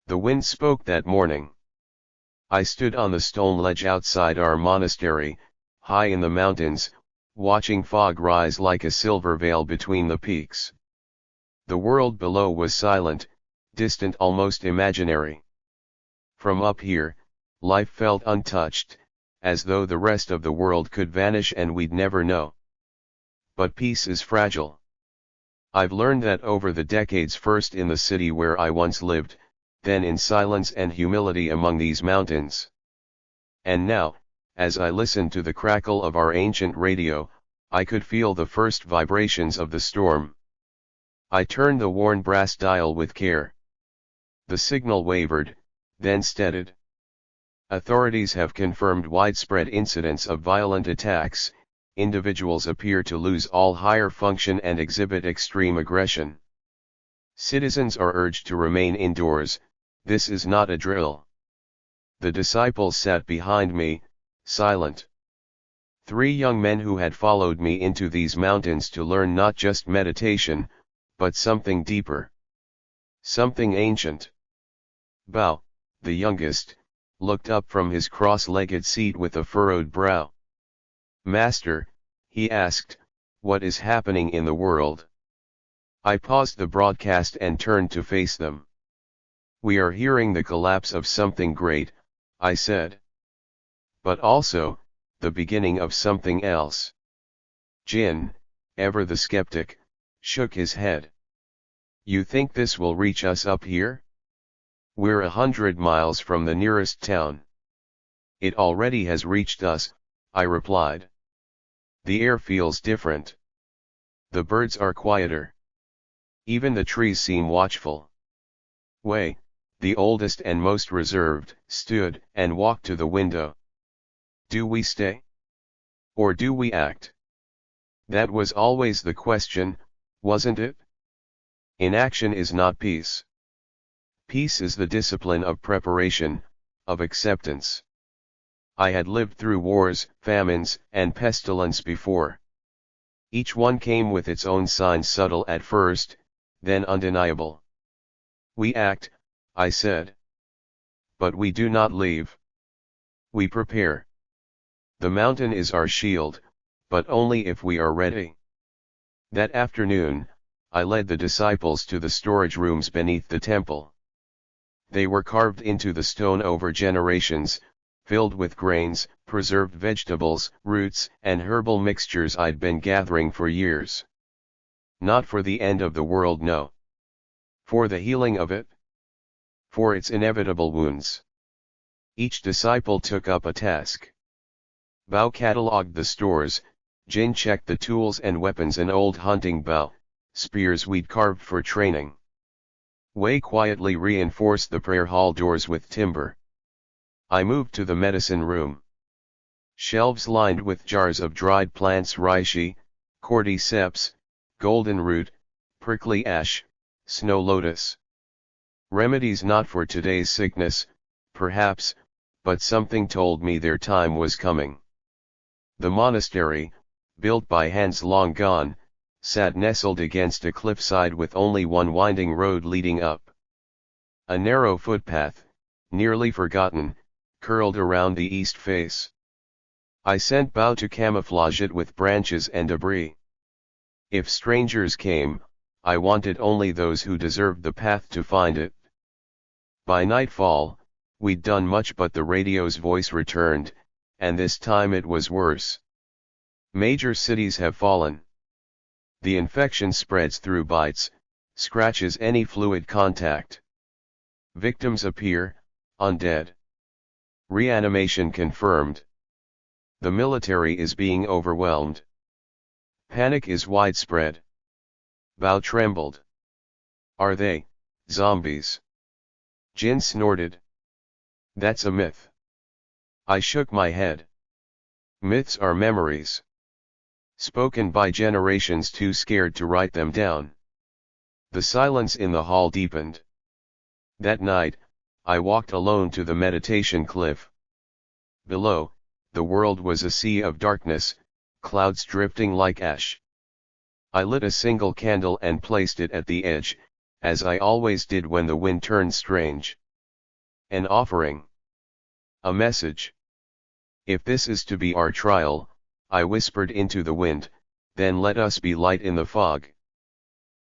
The wind spoke that morning. I stood on the stone ledge outside our monastery, high in the mountains, watching fog rise like a silver veil between the peaks. The world below was silent, distant, almost imaginary. From up here, life felt untouched, as though the rest of the world could vanish and we'd never know. But peace is fragile. I've learned that over the decades, first in the city where I once lived, then in silence and humility among these mountains. And now, as I listened to the crackle of our ancient radio, I could feel the first vibrations of the storm. I turned the worn brass dial with care. The signal wavered, then steadied. Authorities have confirmed widespread incidents of violent attacks. Individuals appear to lose all higher function and exhibit extreme aggression. Citizens are urged to remain indoors. This is not a drill. The disciples sat behind me, silent. 3 young men who had followed me into these mountains to learn not just meditation, but something deeper. Something ancient. Bao, the youngest, looked up from his cross-legged seat with a furrowed brow. "Master," he asked, "what is happening in the world?" I paused the broadcast and turned to face them. "We are hearing the collapse of something great," I said. "But also, the beginning of something else." Jin, ever the skeptic, shook his head. "You think this will reach us up here? We're 100 miles from the nearest town." "It already has reached us," I replied. "The air feels different. The birds are quieter. Even the trees seem watchful." Wei, the oldest and most reserved, stood and walked to the window. "Do we stay? Or do we act?" That was always the question, wasn't it? Inaction is not peace. Peace is the discipline of preparation, of acceptance. I had lived through wars, famines, and pestilence before. Each one came with its own signs, subtle at first, then undeniable. "We act," I said. "But we do not leave. We prepare. The mountain is our shield, but only if we are ready." That afternoon, I led the disciples to the storage rooms beneath the temple. They were carved into the stone over generations, filled with grains, preserved vegetables, roots, and herbal mixtures I'd been gathering for years. Not for the end of the world, no. For the healing of it. For its inevitable wounds. Each disciple took up a task. Bao catalogued the stores, Jin checked the tools and weapons, an old hunting bow, spears we'd carved for training. Wei quietly reinforced the prayer hall doors with timber. I moved to the medicine room. Shelves lined with jars of dried plants, reishi, cordyceps, golden root, prickly ash, snow lotus. Remedies not for today's sickness, perhaps, but something told me their time was coming. The monastery, built by hands long gone, sat nestled against a cliffside with only one winding road leading up. A narrow footpath, nearly forgotten, curled around the east face. I sent Bao to camouflage it with branches and debris. If strangers came, I wanted only those who deserved the path to find it. By nightfall, we'd done much, but the radio's voice returned, and this time it was worse. Major cities have fallen. The infection spreads through bites, scratches, any fluid contact. Victims appear, undead. Reanimation confirmed. The military is being overwhelmed. Panic is widespread. Bao trembled. "Are they zombies?" Jin snorted. "That's a myth." I shook my head. Myths are memories. Spoken by generations too scared to write them down. The silence in the hall deepened. That night, I walked alone to the meditation cliff. Below, the world was a sea of darkness, clouds drifting like ash. I lit a single candle and placed it at the edge, as I always did when the wind turned strange. An offering. A message. If this is to be our trial, I whispered into the wind, then let us be light in the fog.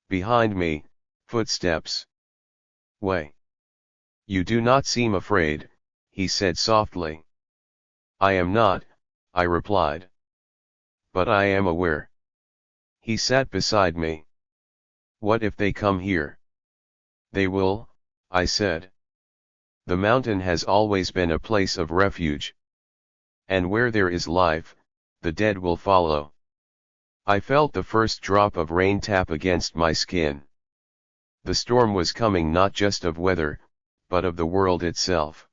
Behind me, footsteps. Way. You do not seem afraid, he said softly. I am not, I replied. But I am aware. He sat beside me. What if they come here? They will, I said. The mountain has always been a place of refuge. And where there is life, the dead will follow. I felt the first drop of rain tap against my skin. The storm was coming not just of weather, but of the world itself.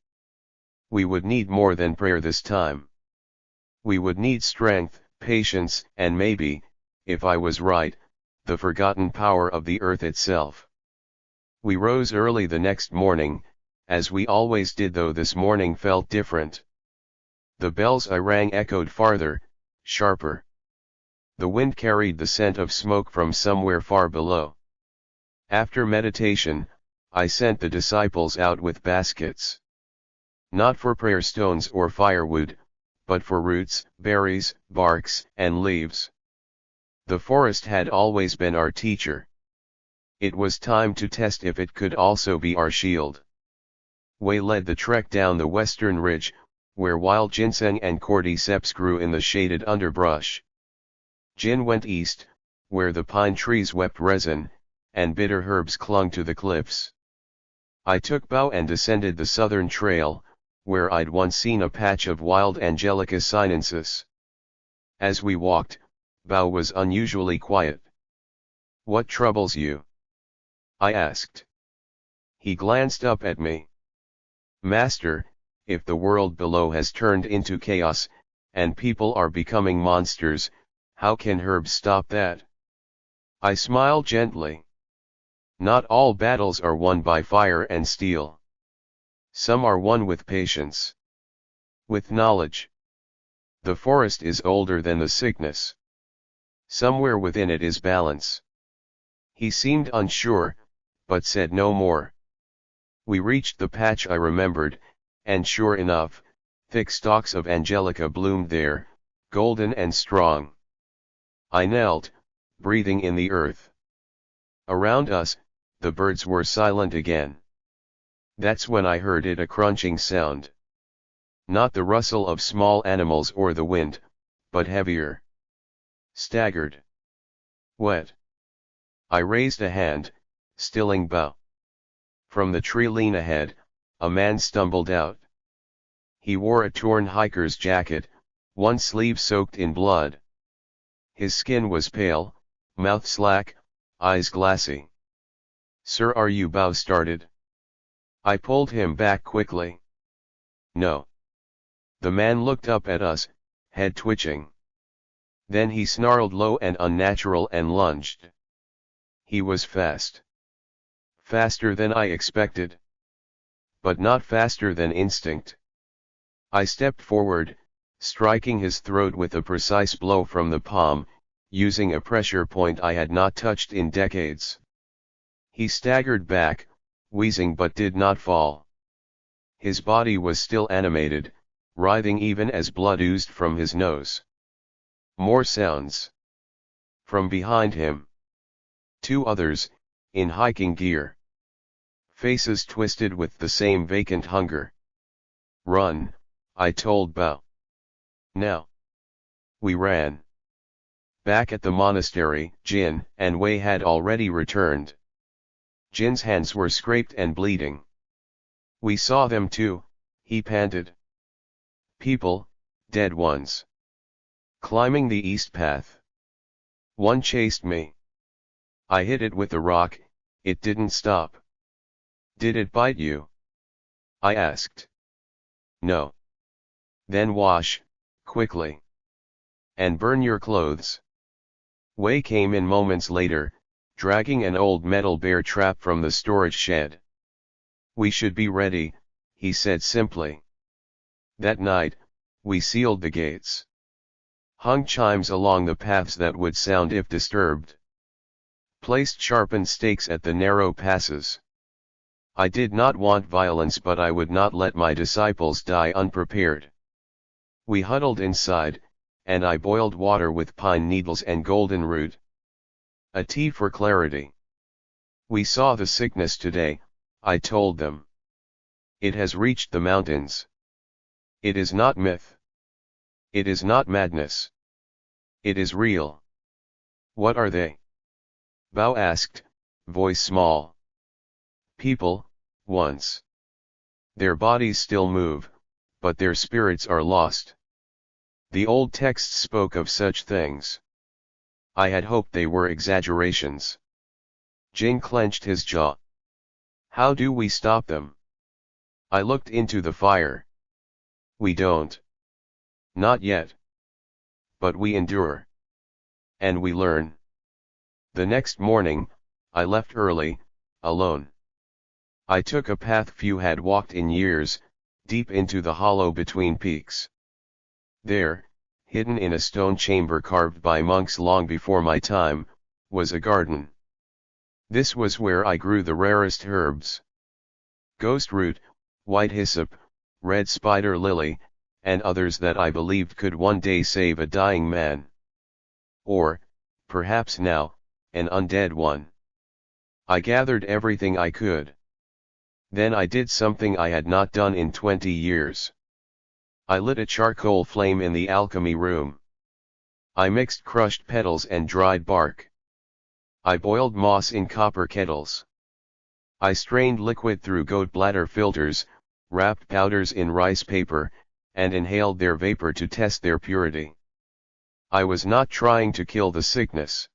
We would need more than prayer this time. We would need strength, patience, and maybe, if I was right, the forgotten power of the earth itself. We rose early the next morning, as we always did, though this morning felt different. The bells I rang echoed farther, sharper. The wind carried the scent of smoke from somewhere far below. After meditation, I sent the disciples out with baskets. Not for prayer stones or firewood, but for roots, berries, barks, and leaves. The forest had always been our teacher. It was time to test if it could also be our shield. Wei led the trek down the western ridge, where wild ginseng and cordyceps grew in the shaded underbrush. Jin went east, where the pine trees wept resin, and bitter herbs clung to the cliffs. I took Bao and descended the southern trail, where I'd once seen a patch of wild Angelica sinensis. As we walked, Bao was unusually quiet. What troubles you? I asked. He glanced up at me. Master, if the world below has turned into chaos, and people are becoming monsters, how can herbs stop that? I smiled gently. Not all battles are won by fire and steel. Some are won with patience. With knowledge. The forest is older than the sickness. Somewhere within it is balance. He seemed unsure, but said no more. We reached the patch I remembered, and sure enough, thick stalks of Angelica bloomed there, golden and strong. I knelt, breathing in the earth. Around us, the birds were silent again. That's when I heard it, a crunching sound. Not the rustle of small animals or the wind, but heavier. Staggered. Wet. I raised a hand, stilling Bao. From the tree lean ahead, a man stumbled out. He wore a torn hiker's jacket, one sleeve soaked in blood. His skin was pale, mouth slack, eyes glassy. Sir, are you? Bao started. I pulled him back quickly. No. The man looked up at us, head twitching. Then he snarled low and unnatural and lunged. He was fast. Faster than I expected. But not faster than instinct. I stepped forward, striking his throat with a precise blow from the palm, using a pressure point I had not touched in decades. He staggered back, wheezing, but did not fall. His body was still animated, writhing even as blood oozed from his nose. More sounds. From behind him. Two others, in hiking gear. Faces twisted with the same vacant hunger. Run, I told Bao. Now. We ran. Back at the monastery, Jin and Wei had already returned. Jin's hands were scraped and bleeding. We saw them too, he panted. People, dead ones. Climbing the east path. One chased me. I hit it with a rock, it didn't stop. Did it bite you? I asked. No. Then wash, quickly. And burn your clothes. Wei came in moments later, dragging an old metal bear trap from the storage shed. We should be ready, he said simply. That night, we sealed the gates. Hung chimes along the paths that would sound if disturbed. Placed sharpened stakes at the narrow passes. I did not want violence, but I would not let my disciples die unprepared. We huddled inside, and I boiled water with pine needles and golden root. A tea for clarity. We saw the sickness today, I told them. It has reached the mountains. It is not myth. It is not madness. It is real. What are they? Bao asked, voice small. People, once. Their bodies still move, but their spirits are lost. The old texts spoke of such things. I had hoped they were exaggerations. Jin clenched his jaw. How do we stop them? I looked into the fire. We don't. Not yet. But we endure. And we learn. The next morning, I left early, alone. I took a path few had walked in years, deep into the hollow between peaks. There, hidden in a stone chamber carved by monks long before my time, was a garden. This was where I grew the rarest herbs. Ghost root, white hyssop, red spider lily, and others that I believed could one day save a dying man. Or, perhaps now, an undead one. I gathered everything I could. Then I did something I had not done in 20 years. I lit a charcoal flame in the alchemy room. I mixed crushed petals and dried bark. I boiled moss in copper kettles. I strained liquid through goat bladder filters, wrapped powders in rice paper, and inhaled their vapor to test their purity. I was not trying to kill the sickness.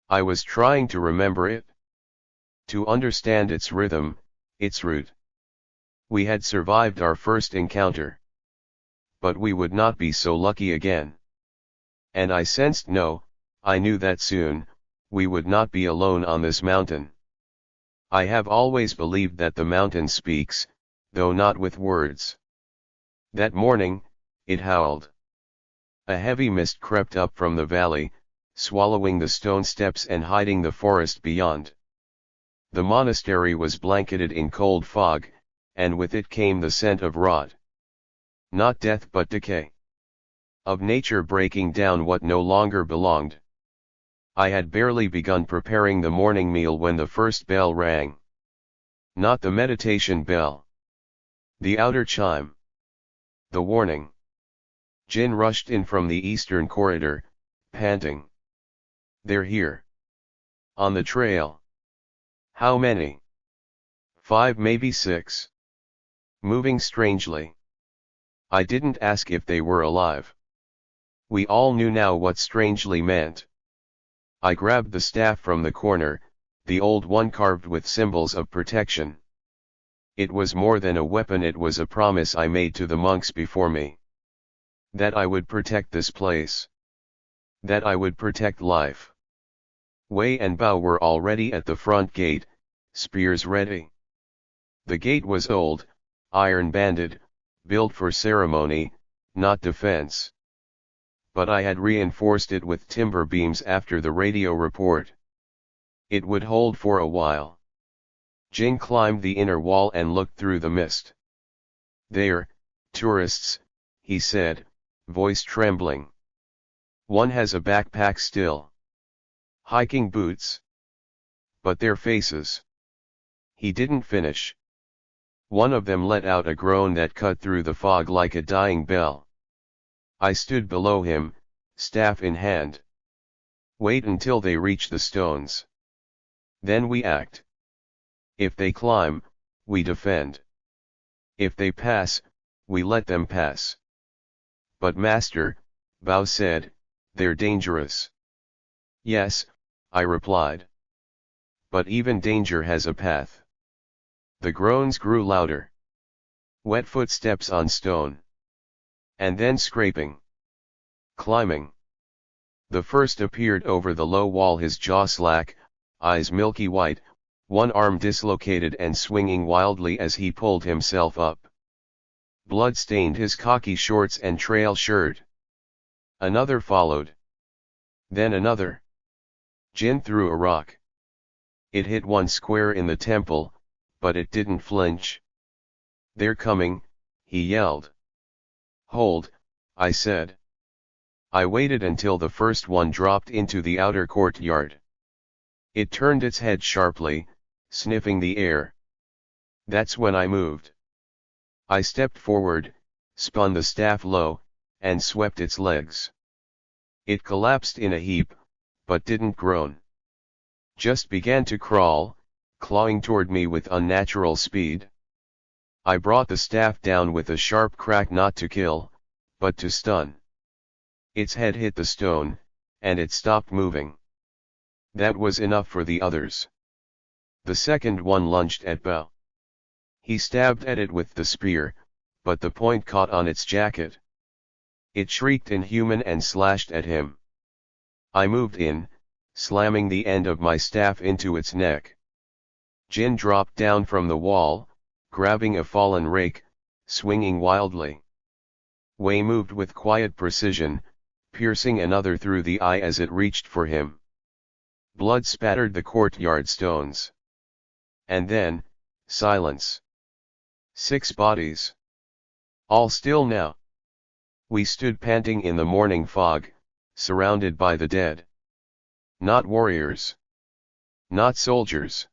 I was trying to remember it. To understand its rhythm, its root. We had survived our first encounter. But we would not be so lucky again. And I sensed I knew that soon, we would not be alone on this mountain. I have always believed that the mountain speaks, though not with words. That morning, it howled. A heavy mist crept up from the valley, swallowing the stone steps and hiding the forest beyond. The monastery was blanketed in cold fog, and with it came the scent of rot. Not death but decay. Of nature breaking down what no longer belonged. I had barely begun preparing the morning meal when the first bell rang. Not the meditation bell. The outer chime. The warning. Jin rushed in from the eastern corridor, panting. They're here. On the trail. How many? 5, maybe 6. Moving strangely. I didn't ask if they were alive. We all knew now what strangely meant. I grabbed the staff from the corner, the old one carved with symbols of protection. It was more than a weapon, it was a promise I made to the monks before me. That I would protect this place. That I would protect life. Wei and Bao were already at the front gate, spears ready. The gate was old, iron-banded, built for ceremony, not defense. But I had reinforced it with timber beams after the radio report. It would hold for a while. Jin climbed the inner wall and looked through the mist. There, tourists, he said, voice trembling. One has a backpack still. Hiking boots. But their faces. He didn't finish. One of them let out a groan that cut through the fog like a dying bell. I stood below him, staff in hand. Wait until they reach the stones. Then we act. If they climb, we defend. If they pass, we let them pass. But master, Bao said, they're dangerous. Yes, I replied. But even danger has a path. The groans grew louder. Wet footsteps on stone. And then scraping. Climbing. The first appeared over the low wall, his jaw slack, eyes milky white, one arm dislocated and swinging wildly as he pulled himself up. Blood stained his khaki shorts and trail shirt. Another followed. Then another. Jin threw a rock. It hit one square in the temple, but it didn't flinch. "They're coming," he yelled. "Hold," I said. I waited until the first one dropped into the outer courtyard. It turned its head sharply, sniffing the air. That's when I moved. I stepped forward, spun the staff low, and swept its legs. It collapsed in a heap, but didn't groan. Just began to crawl, clawing toward me with unnatural speed. I brought the staff down with a sharp crack, not to kill, but to stun. Its head hit the stone, and it stopped moving. That was enough for the others. The second one lunged at Bao. He stabbed at it with the spear, but the point caught on its jacket. It shrieked inhuman and slashed at him. I moved in, slamming the end of my staff into its neck. Jin dropped down from the wall, grabbing a fallen rake, swinging wildly. Wei moved with quiet precision, piercing another through the eye as it reached for him. Blood spattered the courtyard stones. And then, silence. 6 bodies. All still now. We stood panting in the morning fog, surrounded by the dead. Not warriors. Not soldiers.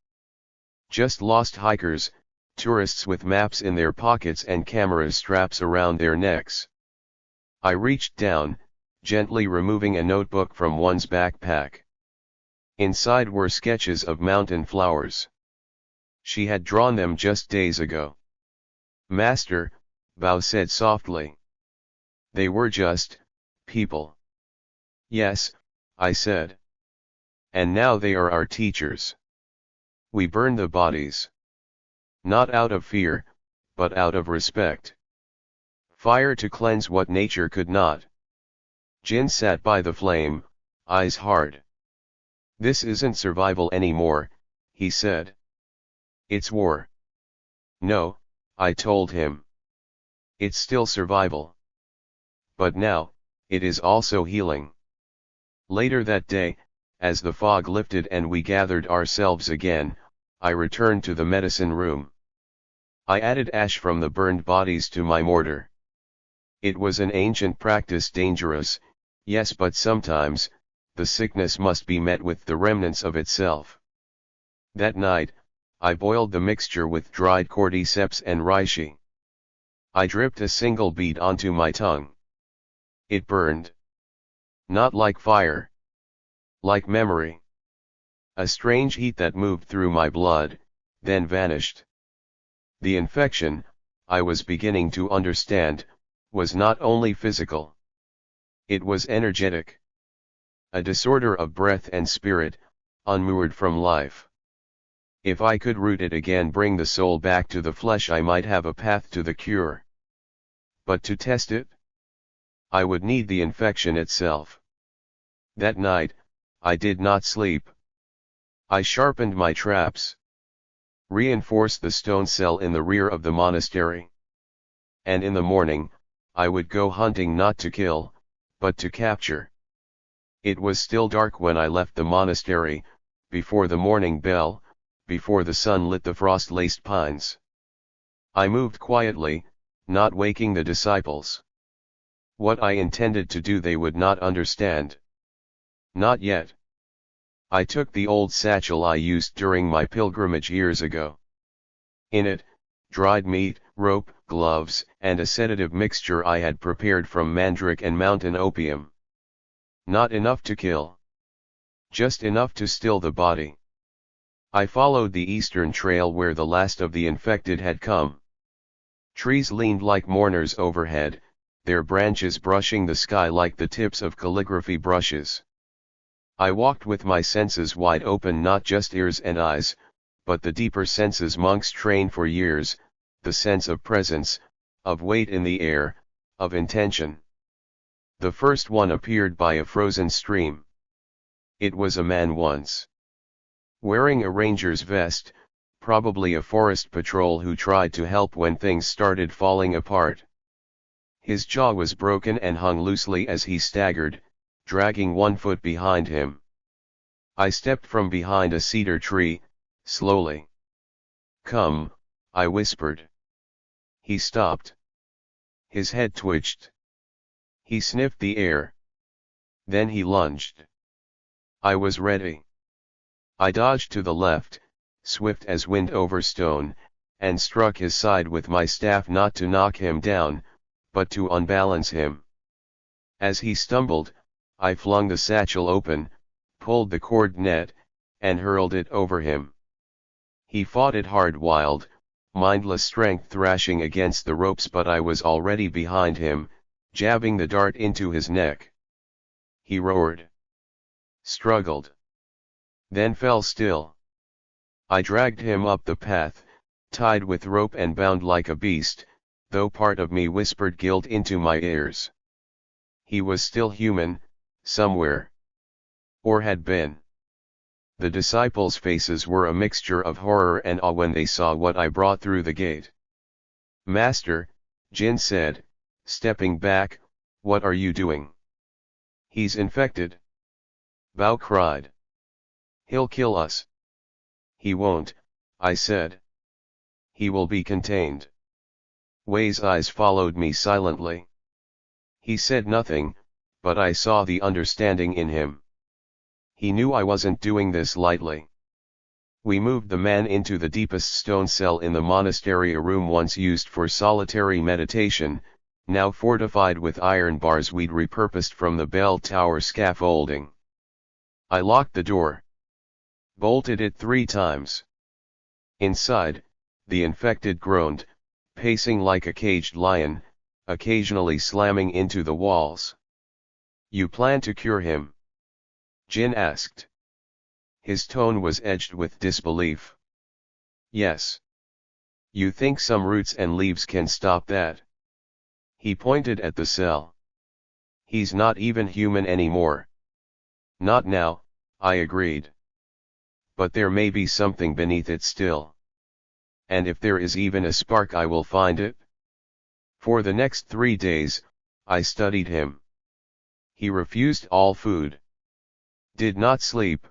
Just lost hikers, tourists with maps in their pockets and camera straps around their necks. I reached down, gently removing a notebook from one's backpack. Inside were sketches of mountain flowers. She had drawn them just days ago. "Master," Bao said softly. "They were just people." "Yes," I said. "And now they are our teachers." We burned the bodies. Not out of fear, but out of respect. Fire to cleanse what nature could not. Jin sat by the flame, eyes hard. "This isn't survival anymore," he said. "It's war." "No," I told him. "It's still survival. But now, it is also healing." Later that day, as the fog lifted and we gathered ourselves again, I returned to the medicine room. I added ash from the burned bodies to my mortar. It was an ancient practice, dangerous, yes, but sometimes, the sickness must be met with the remnants of itself. That night, I boiled the mixture with dried cordyceps and reishi. I dripped a single bead onto my tongue. It burned. Not like fire. Like memory. A strange heat that moved through my blood, then vanished. The infection, I was beginning to understand, was not only physical. It was energetic. A disorder of breath and spirit, unmoored from life. If I could root it again, bring the soul back to the flesh, I might have a path to the cure. But to test it, I would need the infection itself. That night, I did not sleep. I sharpened my traps. Reinforced the stone cell in the rear of the monastery. And in the morning, I would go hunting, not to kill, but to capture. It was still dark when I left the monastery, before the morning bell, before the sun lit the frost-laced pines. I moved quietly, not waking the disciples. What I intended to do they would not understand. Not yet. I took the old satchel I used during my pilgrimage years ago. In it, dried meat, rope, gloves, and a sedative mixture I had prepared from mandrake and mountain opium. Not enough to kill. Just enough to still the body. I followed the eastern trail where the last of the infected had come. Trees leaned like mourners overhead, their branches brushing the sky like the tips of calligraphy brushes. I walked with my senses wide open, not just ears and eyes, but the deeper senses monks train for years, the sense of presence, of weight in the air, of intention. The first one appeared by a frozen stream. It was a man once. Wearing a ranger's vest, probably a forest patrol who tried to help when things started falling apart. His jaw was broken and hung loosely as he staggered, dragging one foot behind him. I stepped from behind a cedar tree, slowly. "Come," I whispered. He stopped. His head twitched. He sniffed the air. Then he lunged. I was ready. I dodged to the left, swift as wind over stone, and struck his side with my staff, not to knock him down, but to unbalance him. As he stumbled, I flung the satchel open, pulled the cord net, and hurled it over him. He fought it hard, wild, mindless strength thrashing against the ropes, but I was already behind him, jabbing the dart into his neck. He roared. Struggled. Then fell still. I dragged him up the path, tied with rope and bound like a beast, though part of me whispered guilt into my ears. He was still human, somewhere. Or had been. The disciples' faces were a mixture of horror and awe when they saw what I brought through the gate. "Master," Jin said, stepping back, "what are you doing?" "He's infected," Bao cried. "He'll kill us." "He won't," I said. "He will be contained." Wei's eyes followed me silently. He said nothing, but I saw the understanding in him. He knew I wasn't doing this lightly. We moved the man into the deepest stone cell in the monastery, a room once used for solitary meditation, now fortified with iron bars we'd repurposed from the bell tower scaffolding. I locked the door. Bolted it 3 times. Inside, the infected groaned, pacing like a caged lion, occasionally slamming into the walls. "You plan to cure him?" Jin asked. His tone was edged with disbelief. "Yes." "You think some roots and leaves can stop that?" He pointed at the cell. "He's not even human anymore." "Not now," I agreed. "But there may be something beneath it still. And if there is even a spark, I will find it." For the next 3 days, I studied him. He refused all food. Did not sleep.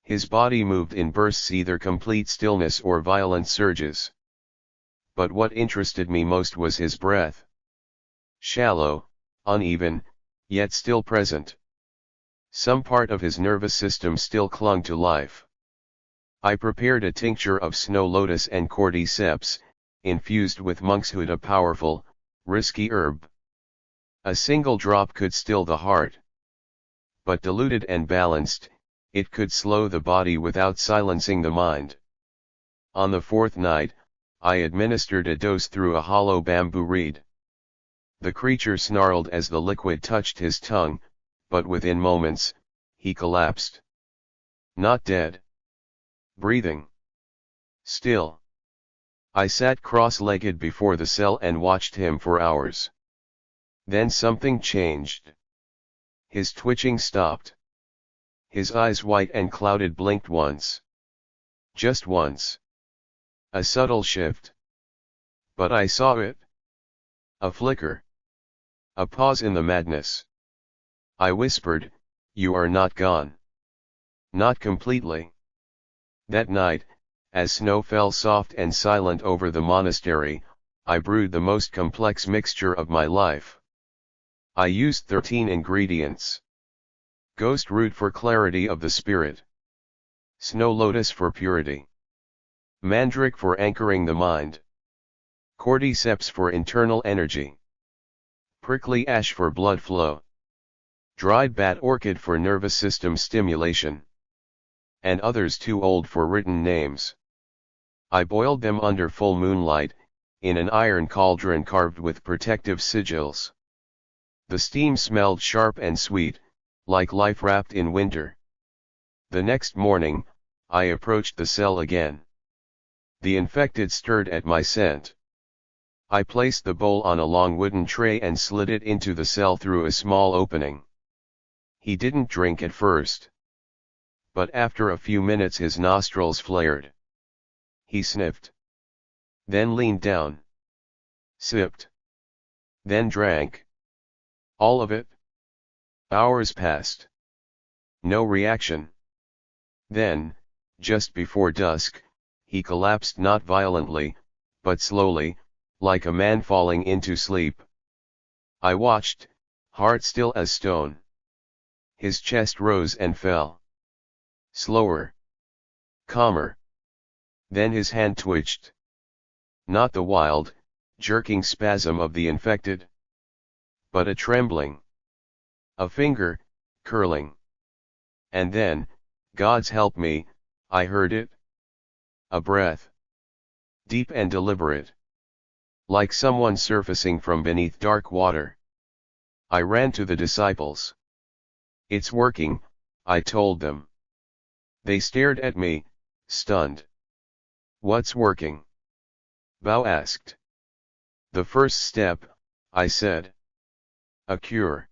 His body moved in bursts, either complete stillness or violent surges. But what interested me most was his breath. Shallow, uneven, yet still present. Some part of his nervous system still clung to life. I prepared a tincture of snow lotus and cordyceps, infused with monkshood, a powerful, risky herb. A single drop could still the heart. But diluted and balanced, it could slow the body without silencing the mind. On the 4th night, I administered a dose through a hollow bamboo reed. The creature snarled as the liquid touched his tongue, but within moments, he collapsed. Not dead. Breathing. Still. I sat cross-legged before the cell and watched him for hours. Then something changed. His twitching stopped. His eyes, white and clouded, blinked once. Just once. A subtle shift. But I saw it. A flicker. A pause in the madness. I whispered, "You are not gone." Not completely. That night, as snow fell soft and silent over the monastery, I brewed the most complex mixture of my life. I used 13 ingredients. Ghost root for clarity of the spirit. Snow lotus for purity. Mandrake for anchoring the mind. Cordyceps for internal energy. Prickly ash for blood flow. Dried bat orchid for nervous system stimulation. And others too old for written names. I boiled them under full moonlight, in an iron cauldron carved with protective sigils. The steam smelled sharp and sweet, like life wrapped in winter. The next morning, I approached the cell again. The infected stirred at my scent. I placed the bowl on a long wooden tray and slid it into the cell through a small opening. He didn't drink at first. But after a few minutes his nostrils flared. He sniffed. Then leaned down. Sipped. Then drank. All of it. Hours passed. No reaction. Then, just before dusk, he collapsed not violently, but slowly, like a man falling into sleep. I watched, heart still as stone. His chest rose and fell. Slower. Calmer. Then his hand twitched. Not the wild, jerking spasm of the infected, but a trembling. A finger, curling. And then, God's help me, I heard it. A breath. Deep and deliberate. Like someone surfacing from beneath dark water. I ran to the disciples. It's working, I told them. They stared at me, stunned. What's working? Bao asked. The first step, I said. A cure.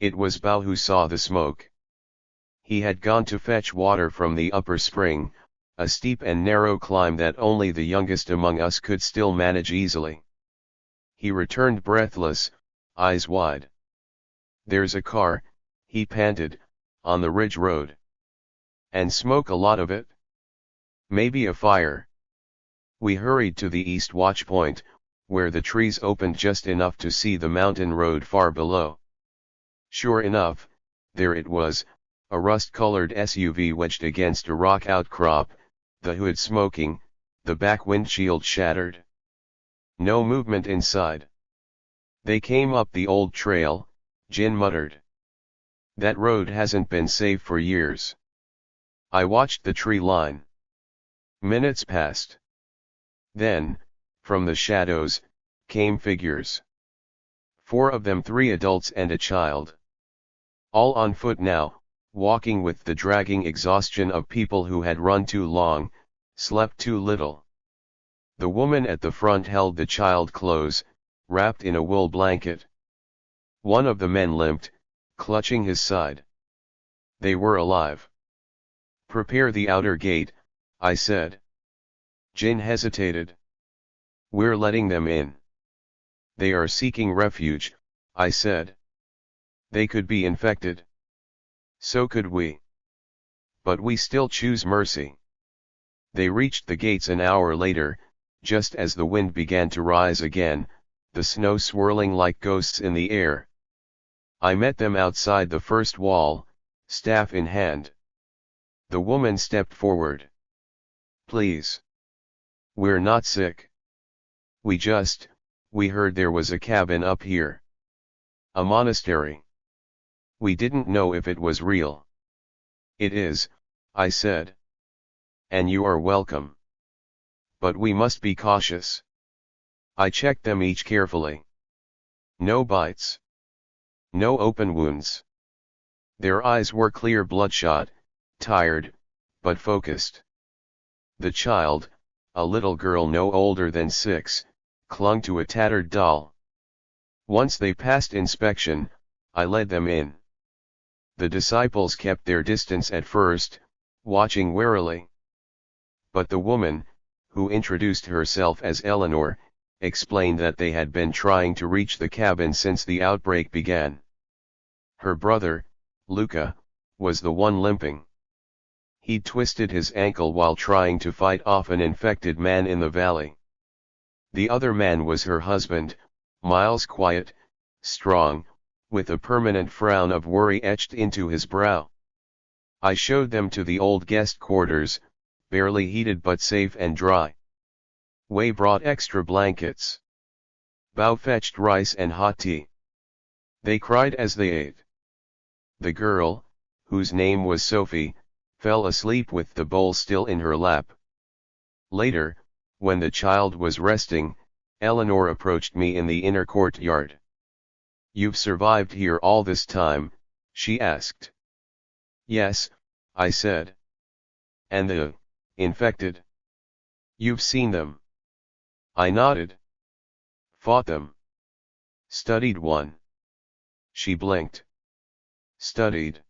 It was Bao who saw the smoke. He had gone to fetch water from the upper spring, a steep and narrow climb that only the youngest among us could still manage easily. He returned breathless, eyes wide. There's a car, he panted, on the ridge road. And smoke a lot of it? Maybe a fire. We hurried to the east watch point, where the trees opened just enough to see the mountain road far below. Sure enough, there it was, a rust-colored SUV wedged against a rock outcrop, the hood smoking, the back windshield shattered. No movement inside. They came up the old trail, Jin muttered. That road hasn't been safe for years. I watched the tree line. Minutes passed. Then, from the shadows, came figures. 4 of them, 3 adults and a child. All on foot now, walking with the dragging exhaustion of people who had run too long, slept too little. The woman at the front held the child close, wrapped in a wool blanket. One of the men limped, clutching his side. They were alive. Prepare the outer gate, I said. Jin hesitated. We're letting them in. They are seeking refuge, I said. They could be infected. So could we. But we still choose mercy. They reached the gates an hour later, just as the wind began to rise again, the snow swirling like ghosts in the air. I met them outside the first wall, staff in hand. The woman stepped forward. Please. We're not sick. We heard there was a cabin up here. A monastery. We didn't know if it was real. It is, I said. And you are welcome. But we must be cautious. I checked them each carefully. No bites. No open wounds. Their eyes were clear, bloodshot, tired, but focused. The child, a little girl no older than 6, clung to a tattered doll. Once they passed inspection, I led them in. The disciples kept their distance at first, watching warily. But the woman, who introduced herself as Eleanor, explained that they had been trying to reach the cabin since the outbreak began. Her brother, Luca, was the one limping. He'd twisted his ankle while trying to fight off an infected man in the valley. The other man was her husband, Miles, quiet, strong, with a permanent frown of worry etched into his brow. I showed them to the old guest quarters, barely heated but safe and dry. Wei brought extra blankets. Bao fetched rice and hot tea. They cried as they ate. The girl, whose name was Sophie, fell asleep with the bowl still in her lap. Later, when the child was resting, Eleanor approached me in the inner courtyard. You've survived here all this time, she asked. Yes, I said. And the infected? You've seen them? I nodded. Fought them? Studied one. She blinked. Studied.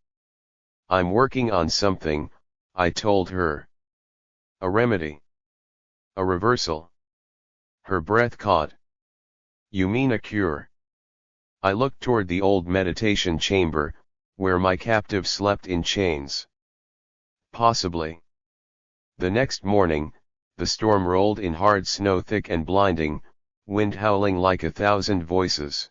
I'm working on something, I told her. A remedy. A reversal. Her breath caught. You mean a cure? I looked toward the old meditation chamber, where my captive slept in chains. Possibly. The next morning, the storm rolled in hard snow, thick and blinding, wind howling like 1,000 voices.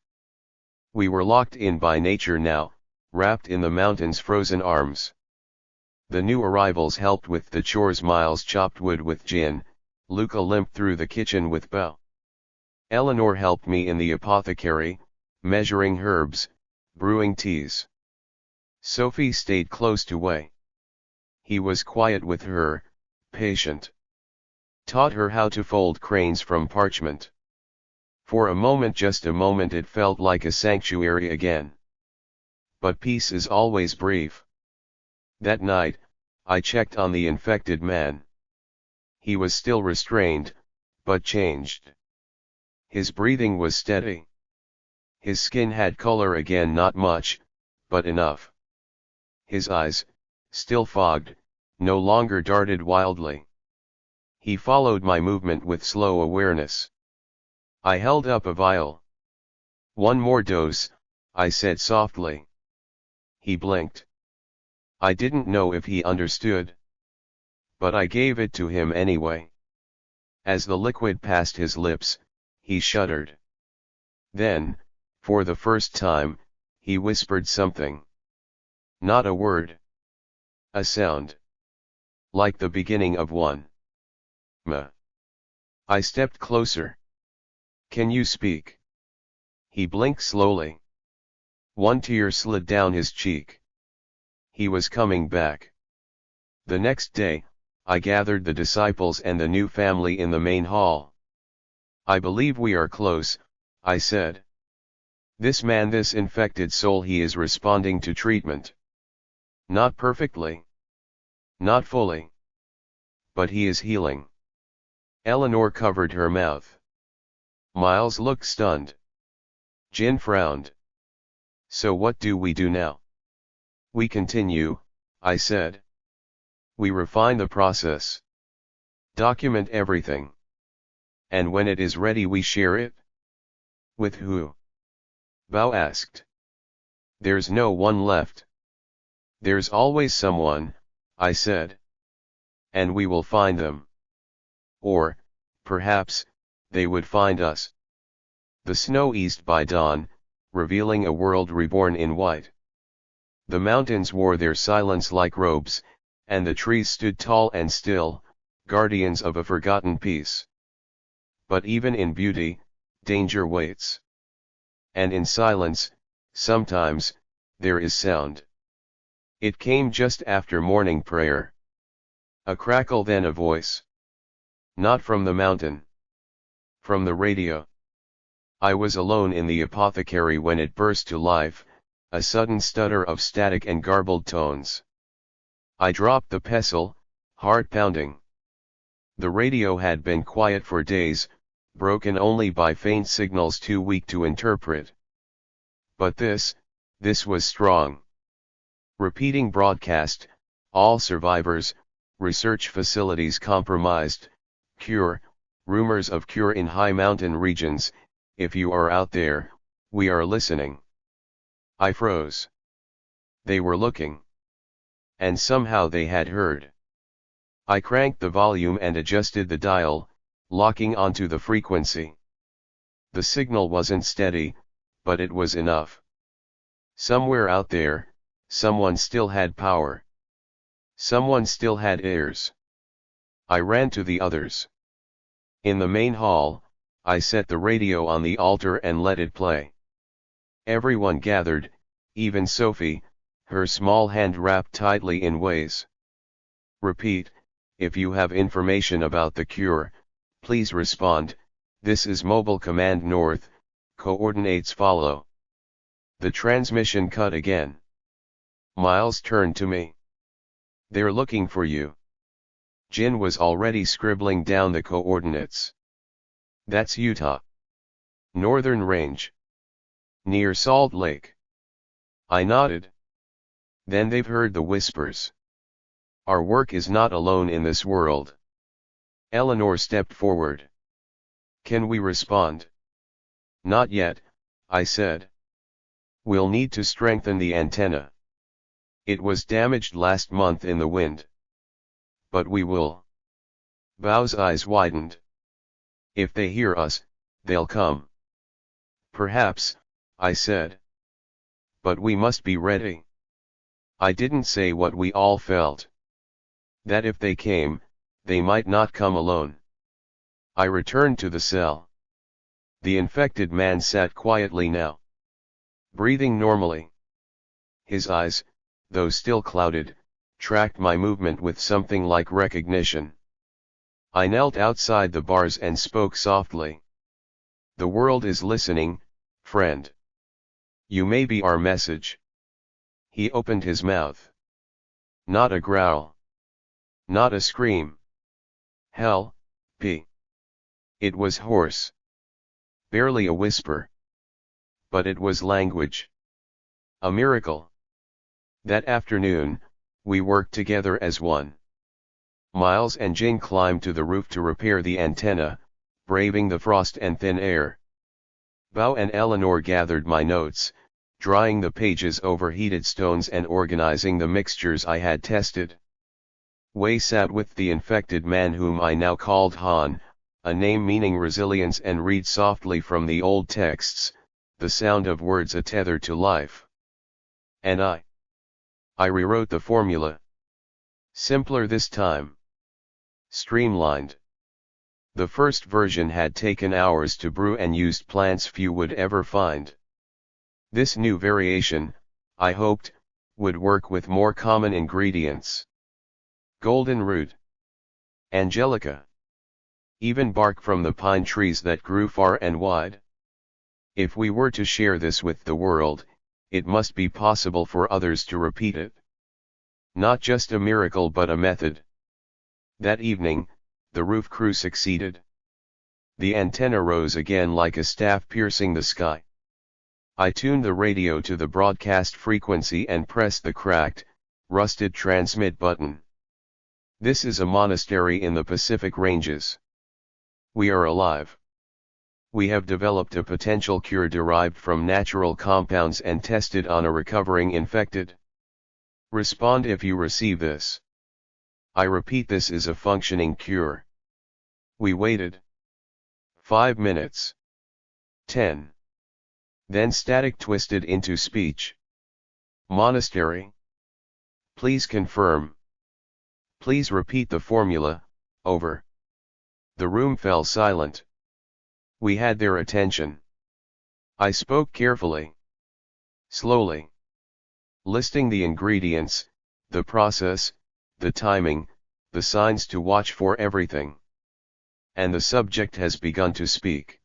We were locked in by nature now, wrapped in the mountain's frozen arms. The new arrivals helped with the chores. Miles chopped wood with Jin, Luca limped through the kitchen with Bo. Eleanor helped me in the apothecary, measuring herbs, brewing teas. Sophie stayed close to Wei. He was quiet with her, patient. Taught her how to fold cranes from parchment. For a moment, just a moment, it felt like a sanctuary again. But peace is always brief. That night, I checked on the infected man. He was still restrained, but changed. His breathing was steady. His skin had color again, not much, but enough. His eyes, still fogged, no longer darted wildly. He followed my movement with slow awareness. I held up a vial. "One more dose," I said softly. He blinked. I didn't know if he understood. But I gave it to him anyway. As the liquid passed his lips, he shuddered. Then, for the first time, he whispered something. Not a word. A sound. Like the beginning of one. "Ma." I stepped closer. "Can you speak?" He blinked slowly. One tear slid down his cheek. He was coming back. The next day, I gathered the disciples and the new family in the main hall. "I believe we are close," I said. "This man, this infected soul, he is responding to treatment. Not perfectly. Not fully. But he is healing." Eleanor covered her mouth. Miles looked stunned. Jin frowned. "So what do we do now?" "We continue," I said. "We refine the process. Document everything. And when it is ready, we share it." "With who?" Bao asked. "There's no one left." "There's always someone," I said. "And we will find them. Or, perhaps, they would find us." The snow eased by dawn, revealing a world reborn in white. The mountains wore their silence like robes, and the trees stood tall and still, guardians of a forgotten peace. But even in beauty, danger waits. And in silence, sometimes, there is sound. It came just after morning prayer. A crackle, then a voice. Not from the mountain. From the radio. I was alone in the apothecary when it burst to life, a sudden stutter of static and garbled tones. I dropped the pestle, heart pounding. The radio had been quiet for days, broken only by faint signals too weak to interpret. But this was strong. Repeating broadcast, all survivors, research facilities compromised, cure, rumors of cure in high mountain regions, if you are out there, we are listening. I froze. They were looking. And somehow they had heard. I cranked the volume and adjusted the dial, locking onto the frequency. The signal wasn't steady, but it was enough. Somewhere out there, someone still had power. Someone still had ears. I ran to the others. In the main hall, I set the radio on the altar and let it play. Everyone gathered, even Sophie, her small hand wrapped tightly in Wei's. "Repeat, if you have information about the cure, please respond. This is Mobile Command North, coordinates follow." The transmission cut again. Miles turned to me. "They're looking for you." Jin was already scribbling down the coordinates. "That's Utah. Northern Range. Near Salt Lake." I nodded. "Then they've heard the whispers. Our work is not alone in this world." Eleanor stepped forward. "Can we respond?" "Not yet," I said. "We'll need to strengthen the antenna. It was damaged last month in the wind. But we will." Bao's eyes widened. If they hear us, they'll come. Perhaps, I said. But we must be ready. I didn't say what we all felt. That if they came, they might not come alone. I returned to the cell. The infected man sat quietly now, breathing normally. His eyes, though still clouded, tracked my movement with something like recognition. I knelt outside the bars and spoke softly. The world is listening, friend. You may be our message. He opened his mouth. Not a growl. Not a scream. Hell, P. It was hoarse. Barely a whisper. But it was language. A miracle. That afternoon, we worked together as one. Miles and Jing climbed to the roof to repair the antenna, braving the frost and thin air. Bao and Eleanor gathered my notes, drying the pages over heated stones and organizing the mixtures I had tested. Wei sat with the infected man whom I now called Han, a name meaning resilience, and read softly from the old texts, the sound of words a tether to life. And I rewrote the formula. Simpler this time. Streamlined. The first version had taken hours to brew and used plants few would ever find. This new variation, I hoped, would work with more common ingredients. Golden root. Angelica. Even bark from the pine trees that grew far and wide. If we were to share this with the world, it must be possible for others to repeat it. Not just a miracle but a method. That evening, the roof crew succeeded. The antenna rose again like a staff piercing the sky. I tuned the radio to the broadcast frequency and pressed the cracked, rusted transmit button. This is a monastery in the Pacific Ranges. We are alive. We have developed a potential cure derived from natural compounds and tested on a recovering infected. Respond if you receive this. I repeat, this is a functioning cure. We waited. 5 minutes. 10. Then static twisted into speech. Monastery. Please confirm. Please repeat the formula, over. The room fell silent. We had their attention. I spoke carefully. Slowly. Listing the ingredients, the process, the timing, the signs to watch for, everything. And the subject has begun to speak.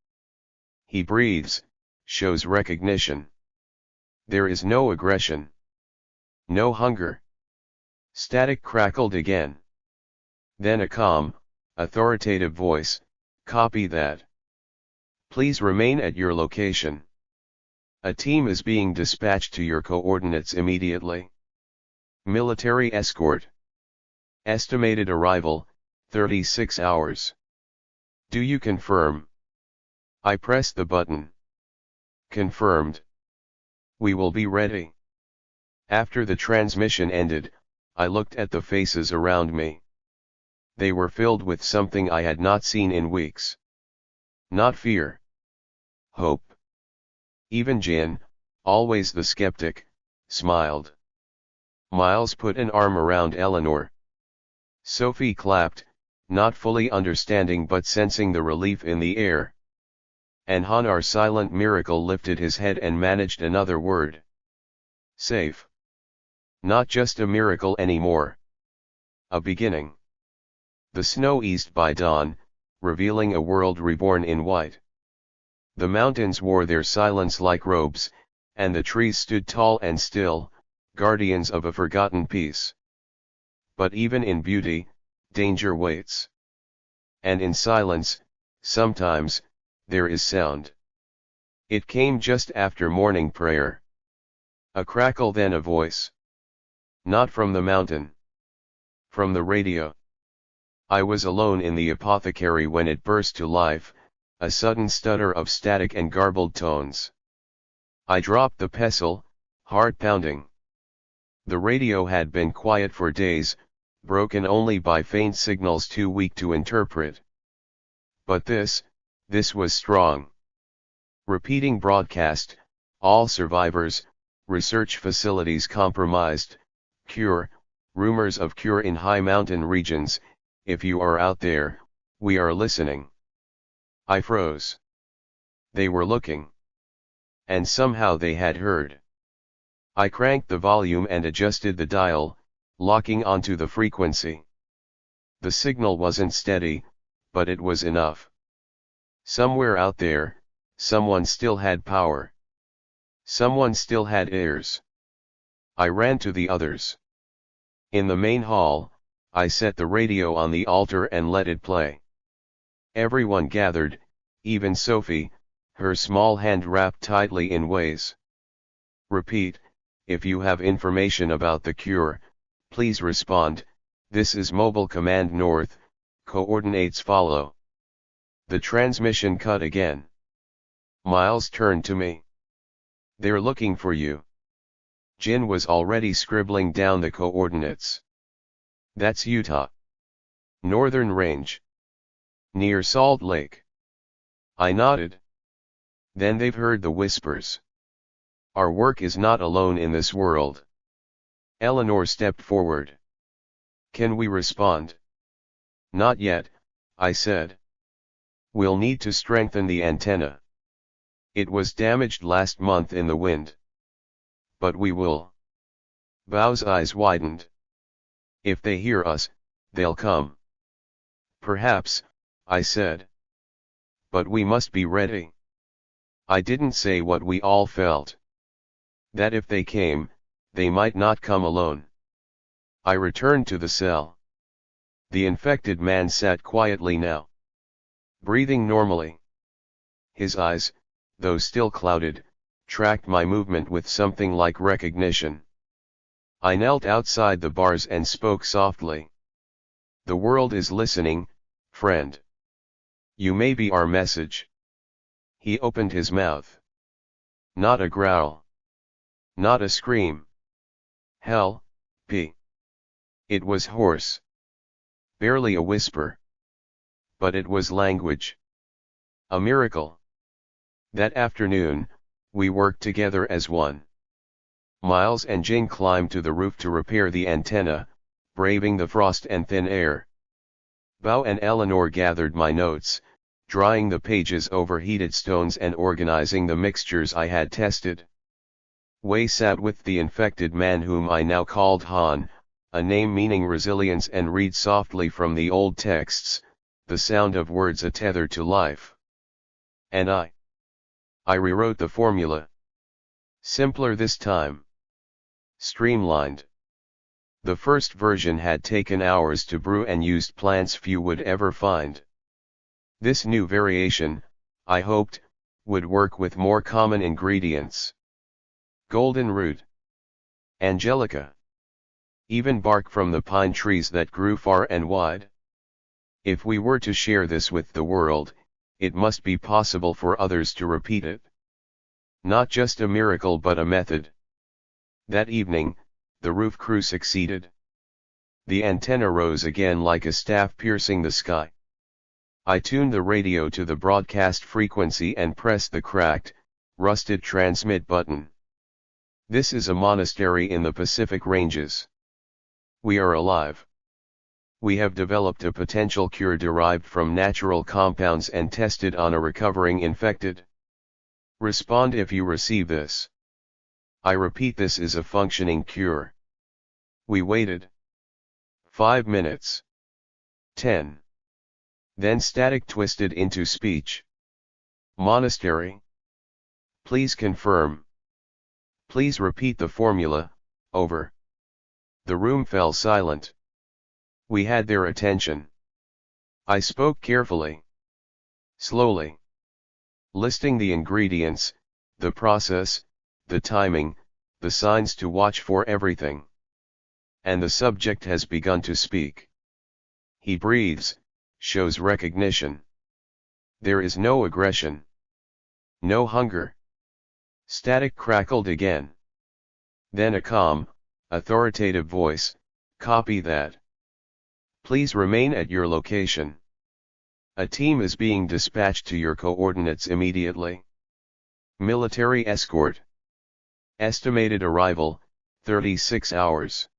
He breathes, shows recognition. There is no aggression. No hunger. Static crackled again. Then a calm, authoritative voice, copy that. Please remain at your location. A team is being dispatched to your coordinates immediately. Military escort. Estimated arrival, 36 hours. Do you confirm? I pressed the button. Confirmed. We will be ready. After the transmission ended, I looked at the faces around me. They were filled with something I had not seen in weeks. Not fear. Hope. Even Jin, always the skeptic, smiled. Miles put an arm around Eleanor. Sophie clapped, not fully understanding but sensing the relief in the air. And Han, our silent miracle, lifted his head and managed another word. Safe. Not just a miracle anymore. A beginning. The snow eased by dawn, revealing a world reborn in white. The mountains wore their silence like robes, and the trees stood tall and still, guardians of a forgotten peace. But even in beauty, danger waits. And in silence, sometimes, there is sound. It came just after morning prayer. A crackle, then a voice. Not from the mountain. From the radio. I was alone in the apothecary when it burst to life, a sudden stutter of static and garbled tones. I dropped the pestle, heart pounding. The radio had been quiet for days, broken only by faint signals too weak to interpret. But this was strong. Repeating broadcast, all survivors, research facilities compromised, cure, rumors of cure in high mountain regions, if you are out there, we are listening. I froze. They were looking. And somehow they had heard. I cranked the volume and adjusted the dial, locking onto the frequency. The signal wasn't steady, but it was enough. Somewhere out there, someone still had power. Someone still had ears. I ran to the others. In the main hall, I set the radio on the altar and let it play. Everyone gathered, even Sophie, her small hand wrapped tightly in Waze. Repeat, if you have information about the cure, please respond. This is Mobile Command North, coordinates follow. The transmission cut again. Miles turned to me. They're looking for you. Jin was already scribbling down the coordinates. That's Utah. Northern Range. Near Salt Lake. I nodded. Then they've heard the whispers. Our work is not alone in this world. Eleanor stepped forward. Can we respond? Not yet, I said. We'll need to strengthen the antenna. It was damaged last month in the wind. But we will. Bao's eyes widened. If they hear us, they'll come. Perhaps, I said. But we must be ready. I didn't say what we all felt. That if they came, they might not come alone. I returned to the cell. The infected man sat quietly now. Breathing normally. His eyes, though still clouded, tracked my movement with something like recognition. I knelt outside the bars and spoke softly. The world is listening, friend. You may be our message. He opened his mouth. Not a growl. Not a scream. Hell, P. It was hoarse. Barely a whisper. But it was language. A miracle. That afternoon, we worked together as one. Miles and Jing climbed to the roof to repair the antenna, braving the frost and thin air. Bao and Eleanor gathered my notes, drying the pages over heated stones and organizing the mixtures I had tested. Wei sat with the infected man whom I now called Han, a name meaning resilience, and read softly from the old texts, the sound of words a tether to life. And I rewrote the formula. Simpler this time. Streamlined. The first version had taken hours to brew and used plants few would ever find. This new variation, I hoped, would work with more common ingredients. Golden root. Angelica. Even bark from the pine trees that grew far and wide. If we were to share this with the world, it must be possible for others to repeat it. Not just a miracle but a method. That evening, the roof crew succeeded. The antenna rose again like a staff piercing the sky. I tuned the radio to the broadcast frequency and pressed the cracked, rusted transmit button. This is a monastery in the Pacific Ranges. We are alive. We have developed a potential cure derived from natural compounds and tested on a recovering infected. Respond if you receive this. I repeat, this is a functioning cure. We waited. 5 minutes. 10. Then static twisted into speech. Monastery. Please confirm. Please repeat the formula, over. The room fell silent. We had their attention. I spoke carefully. Slowly. Listing the ingredients, the process, the timing, the signs to watch for, everything. And the subject has begun to speak. He breathes, shows recognition. There is no aggression. No hunger. Static crackled again. Then a calm, authoritative voice, copy that. Please remain at your location. A team is being dispatched to your coordinates immediately. Military escort. Estimated arrival, 36 hours.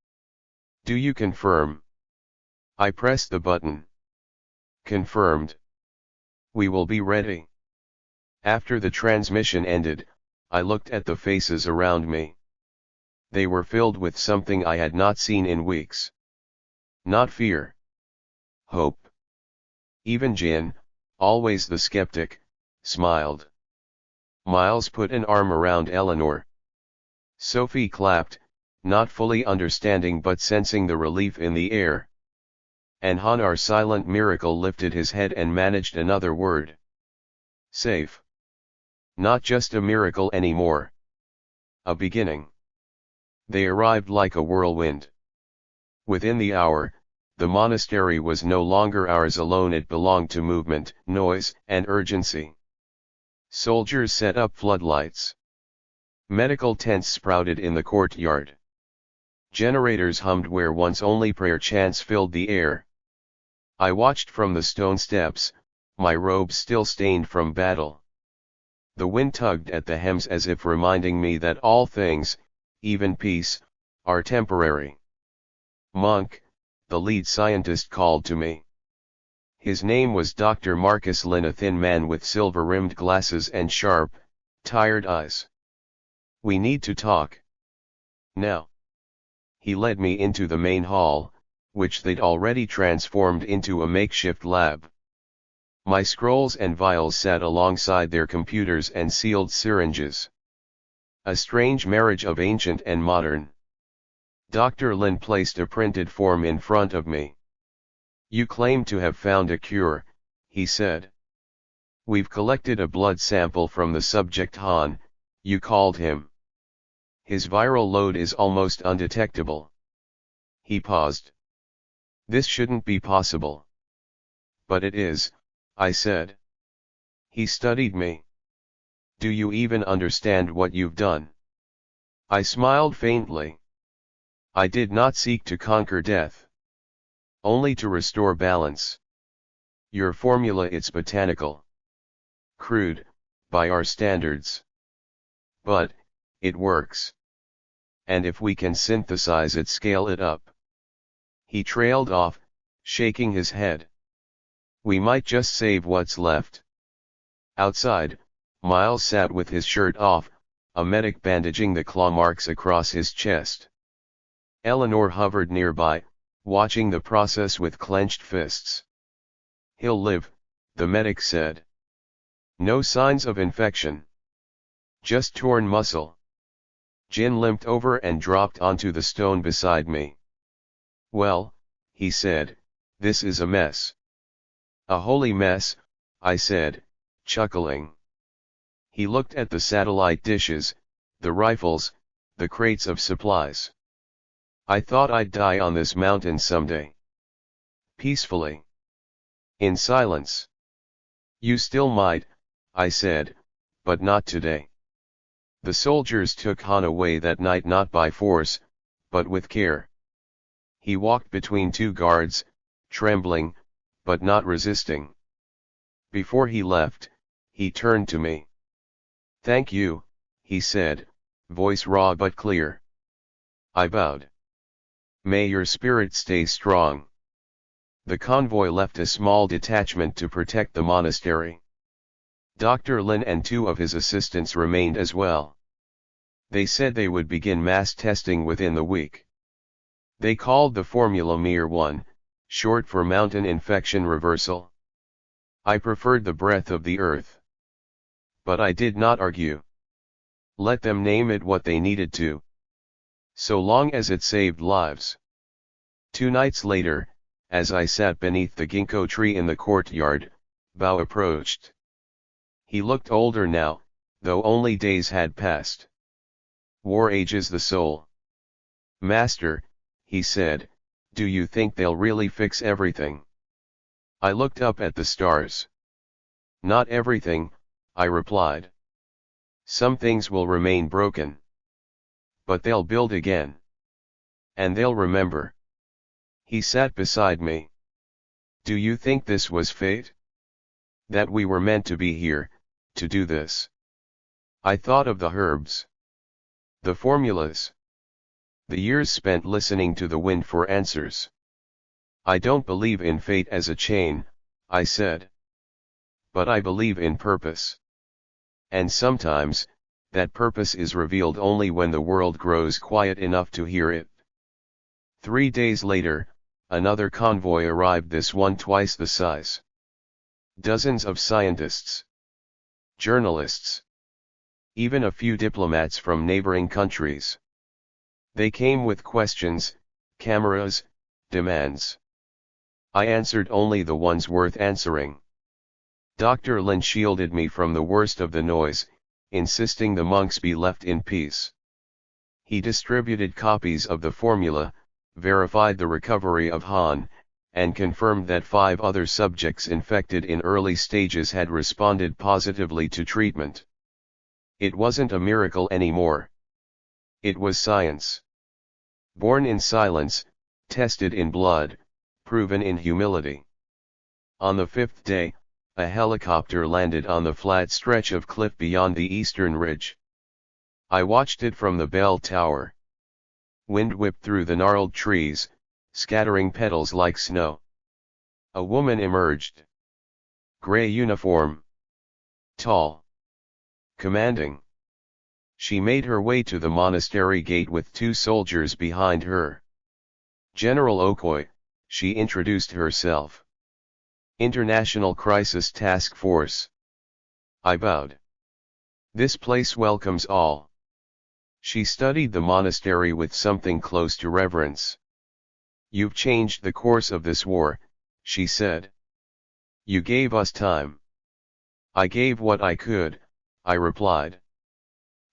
Do you confirm? I pressed the button. Confirmed. We will be ready. After the transmission ended, I looked at the faces around me. They were filled with something I had not seen in weeks. Not fear. Hope. Even Jin, always the skeptic, smiled. Miles put an arm around Eleanor. Sophie clapped, not fully understanding but sensing the relief in the air. And Han, our silent miracle, lifted his head and managed another word. Safe. Not just a miracle anymore. A beginning. They arrived like a whirlwind. Within the hour, the monastery was no longer ours alone, it belonged to movement, noise, and urgency. Soldiers set up floodlights. Medical tents sprouted in the courtyard. Generators hummed where once only prayer chants filled the air. I watched from the stone steps, my robes still stained from battle. The wind tugged at the hems as if reminding me that all things, even peace, are temporary. Monk, the lead scientist, called to me. His name was Dr. Marcus Lynn, a thin man with silver-rimmed glasses and sharp, tired eyes. We need to talk. Now. He led me into the main hall, which they'd already transformed into a makeshift lab. My scrolls and vials sat alongside their computers and sealed syringes. A strange marriage of ancient and modern. Dr. Lin placed a printed form in front of me. You claim to have found a cure, he said. We've collected a blood sample from the subject Han, you called him. His viral load is almost undetectable. He paused. This shouldn't be possible. But it is, I said. He studied me. Do you even understand what you've done? I smiled faintly. I did not seek to conquer death. Only to restore balance. Your formula, it's botanical. Crude, by our standards. But, it works. And if we can synthesize it, scale it up. He trailed off, shaking his head. We might just save what's left. Outside, Miles sat with his shirt off, a medic bandaging the claw marks across his chest. Eleanor hovered nearby, watching the process with clenched fists. He'll live, the medic said. No signs of infection. Just torn muscle. Jin limped over and dropped onto the stone beside me. Well, he said, this is a mess. A holy mess, I said, chuckling. He looked at the satellite dishes, the rifles, the crates of supplies. I thought I'd die on this mountain someday. Peacefully. In silence. You still might, I said, but not today. The soldiers took Han away that night not by force, but with care. He walked between two guards, trembling, but not resisting. Before he left, he turned to me. Thank you, he said, voice raw but clear. I bowed. May your spirit stay strong. The convoy left a small detachment to protect the monastery. Dr. Lin and two of his assistants remained as well. They said they would begin mass testing within the week. They called the formula MIR-1, short for Mountain Infection Reversal. I preferred the breath of the earth. But I did not argue. Let them name it what they needed to. So long as it saved lives. 2 nights later, as I sat beneath the ginkgo tree in the courtyard, Bao approached. He looked older now, though only days had passed. War ages the soul. Master, he said, do you think they'll really fix everything? I looked up at the stars. Not everything, I replied. Some things will remain broken. But they'll build again. And they'll remember. He sat beside me. Do you think this was fate? That we were meant to be here, to do this? I thought of the herbs. The formulas. The years spent listening to the wind for answers. I don't believe in fate as a chain, I said. But I believe in purpose. And sometimes, that purpose is revealed only when the world grows quiet enough to hear it. 3 days later, another convoy arrived, this one twice the size. Dozens of scientists, journalists, even a few diplomats from neighboring countries. They came with questions, cameras, demands. I answered only the ones worth answering. Dr. Lin shielded me from the worst of the noise, insisting the monks be left in peace. He distributed copies of the formula, verified the recovery of Han, and confirmed that 5 other subjects infected in early stages had responded positively to treatment. It wasn't a miracle anymore. It was science. Born in silence, tested in blood, proven in humility. On the 5th day, a helicopter landed on the flat stretch of cliff beyond the eastern ridge. I watched it from the bell tower. Wind whipped through the gnarled trees, scattering petals like snow. A woman emerged. Gray uniform. Tall. Commanding. She made her way to the monastery gate with 2 soldiers behind her. General Okoye, she introduced herself. International Crisis Task Force. I bowed. This place welcomes all. She studied the monastery with something close to reverence. You've changed the course of this war, she said. You gave us time. I gave what I could, I replied.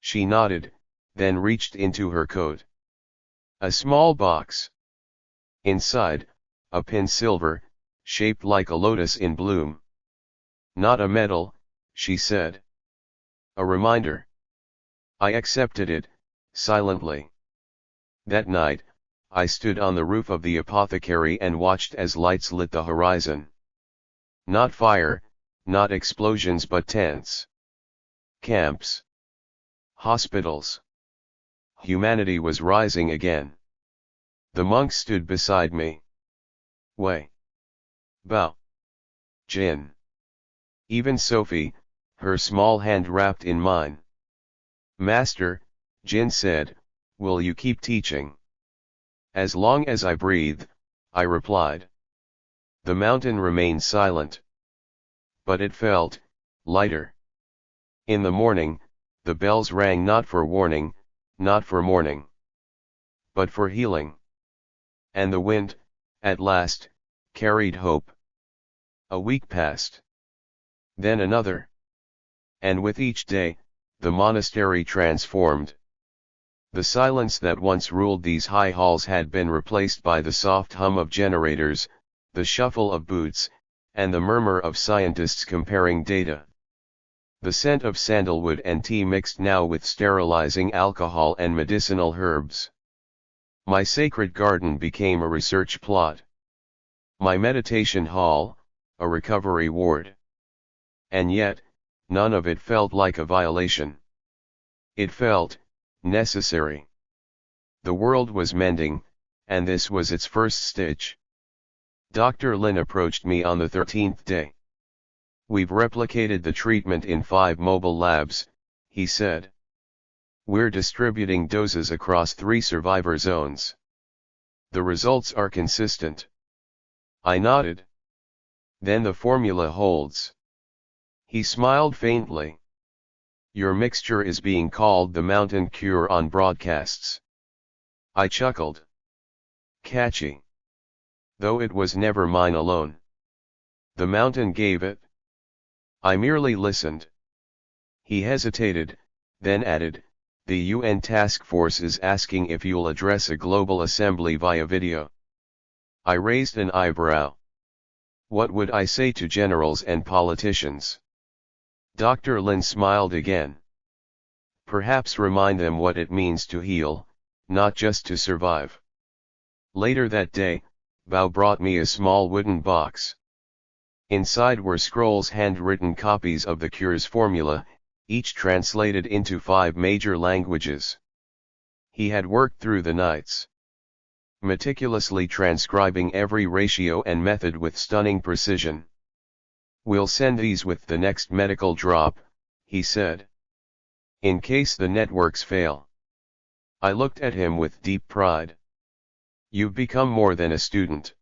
She nodded, then reached into her coat. A small box. Inside, a pin silver, shaped like a lotus in bloom. Not a medal, she said. A reminder. I accepted it, silently. That night, I stood on the roof of the apothecary and watched as lights lit the horizon. Not fire, not explosions, but tents. Camps. Hospitals. Humanity was rising again. The monks stood beside me. Wei. Bao. Jin. Even Sophie, her small hand wrapped in mine. Master, Jin said, will you keep teaching? As long as I breathe, I replied. The mountain remained silent. But it felt lighter. In the morning, the bells rang not for warning, not for mourning, but for healing. And the wind, at last, carried hope. A week passed. Then another. And with each day, the monastery transformed. The silence that once ruled these high halls had been replaced by the soft hum of generators, the shuffle of boots, and the murmur of scientists comparing data. The scent of sandalwood and tea mixed now with sterilizing alcohol and medicinal herbs. My sacred garden became a research plot. My meditation hall, a recovery ward. And yet, none of it felt like a violation. It felt necessary. The world was mending, and this was its first stitch. Dr. Lin approached me on the 13th day. We've replicated the treatment in 5 mobile labs, he said. We're distributing doses across 3 survivor zones. The results are consistent. I nodded. Then the formula holds. He smiled faintly. Your mixture is being called the mountain cure on broadcasts. I chuckled. Catchy. Though it was never mine alone. The mountain gave it. I merely listened. He hesitated, then added, the UN task force is asking if you'll address a global assembly via video. I raised an eyebrow. What would I say to generals and politicians? Dr. Lin smiled again. Perhaps remind them what it means to heal, not just to survive. Later that day, Bao brought me a small wooden box. Inside were scrolls, handwritten copies of the cure's formula, each translated into 5 major languages. He had worked through the nights, meticulously transcribing every ratio and method with stunning precision. "We'll send these with the next medical drop," he said, "in case the networks fail." I looked at him with deep pride. "You've become more than a student."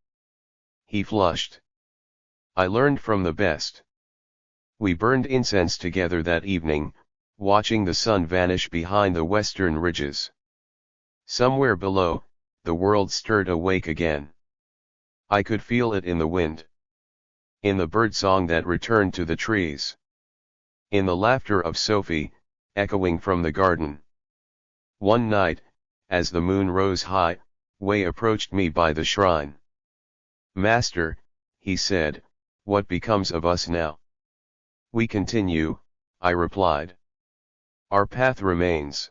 He flushed. "I learned from the best." We burned incense together that evening, watching the sun vanish behind the western ridges. Somewhere below, the world stirred awake again. I could feel it in the wind, in the birdsong that returned to the trees, in the laughter of Sophie, echoing from the garden. One night, as the moon rose high, Wei approached me by the shrine. "Master," he said, "what becomes of us now?" "We continue," I replied. "Our path remains."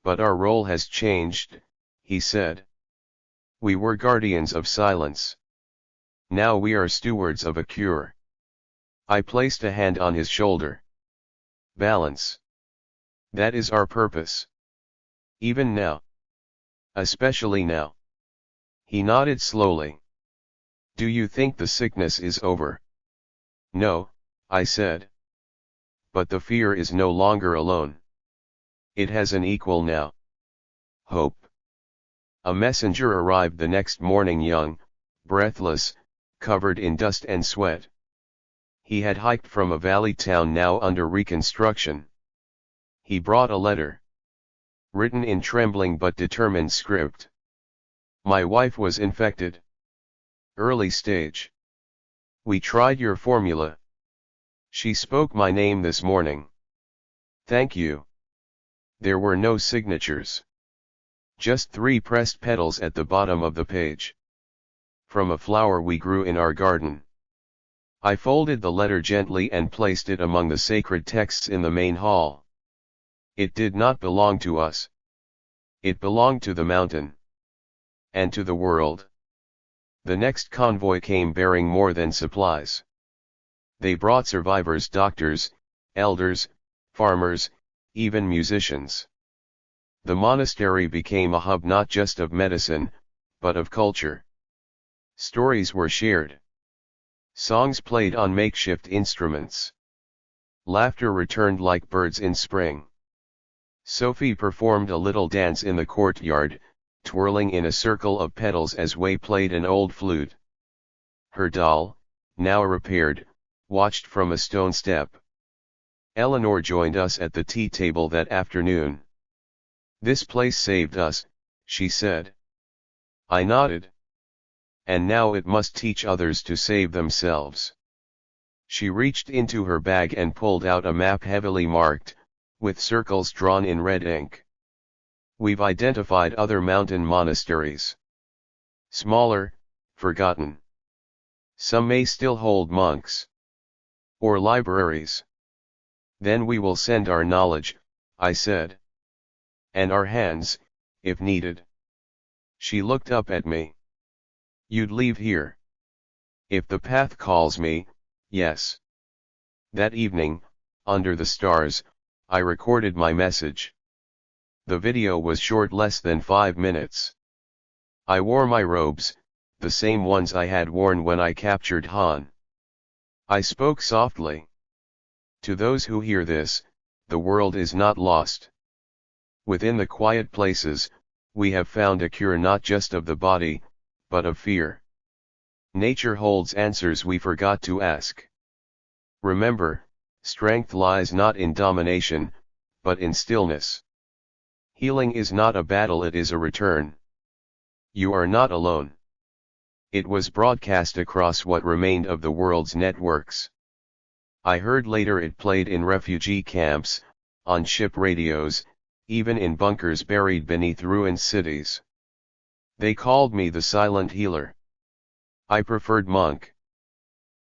"But our role has changed," he said. "We were guardians of silence. Now we are stewards of a cure." I placed a hand on his shoulder. "Balance. That is our purpose. Even now. Especially now." He nodded slowly. "Do you think the sickness is over?" "No," I said. "But the fear is no longer alone. It has an equal now. Hope." A messenger arrived the next morning, young, breathless, covered in dust and sweat. He had hiked from a valley town now under reconstruction. He brought a letter, written in trembling but determined script. "My wife was infected. Early stage. We tried your formula. She spoke my name this morning. Thank you." There were no signatures. Just 3 pressed petals at the bottom of the page. From a flower we grew in our garden. I folded the letter gently and placed it among the sacred texts in the main hall. It did not belong to us. It belonged to the mountain. And to the world. The next convoy came bearing more than supplies. They brought survivors, doctors, elders, farmers, even musicians. The monastery became a hub not just of medicine, but of culture. Stories were shared. Songs played on makeshift instruments. Laughter returned like birds in spring. Sophie performed a little dance in the courtyard, twirling in a circle of petals as Wei played an old flute. Her doll, now repaired, watched from a stone step. Eleanor joined us at the tea table that afternoon. "This place saved us," she said. I nodded. "And now it must teach others to save themselves." She reached into her bag and pulled out a map heavily marked, with circles drawn in red ink. "We've identified other mountain monasteries. Smaller, forgotten. Some may still hold monks. Or libraries. Then we will send our knowledge," I said. "And our hands, if needed." She looked up at me. "You'd leave here?" "If the path calls me, yes." That evening, under the stars, I recorded my message. The video was short, less than 5 minutes. I wore my robes, the same ones I had worn when I captured Han. I spoke softly. "To those who hear this, the world is not lost. Within the quiet places, we have found a cure not just of the body, but of fear. Nature holds answers we forgot to ask. Remember, strength lies not in domination, but in stillness. Healing is not a battle, it is a return. You are not alone." It was broadcast across what remained of the world's networks. I heard later it played in refugee camps, on ship radios, even in bunkers buried beneath ruined cities. They called me the silent healer. I preferred monk.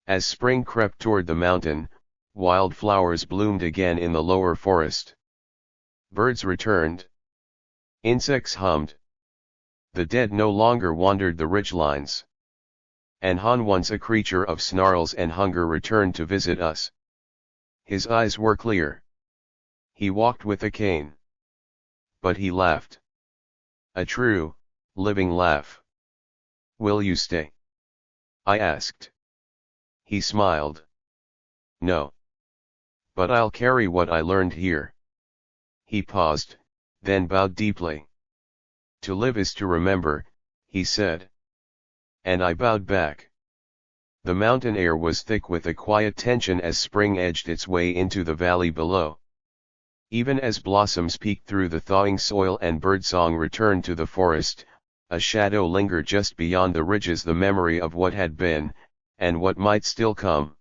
As spring crept toward the mountain, wildflowers bloomed again in the lower forest. Birds returned. Insects hummed. The dead no longer wandered the ridgelines. And Han, once a creature of snarls and hunger, returned to visit us. His eyes were clear. He walked with a cane. But he laughed. A true, living laugh. "Will you stay?" I asked. He smiled. "No. But I'll carry what I learned here." He paused, then bowed deeply. "To live is to remember," he said. And I bowed back. The mountain air was thick with a quiet tension as spring edged its way into the valley below. Even as blossoms peeked through the thawing soil and birdsong returned to the forest, a shadow lingered just beyond the ridges, the memory of what had been, and what might still come.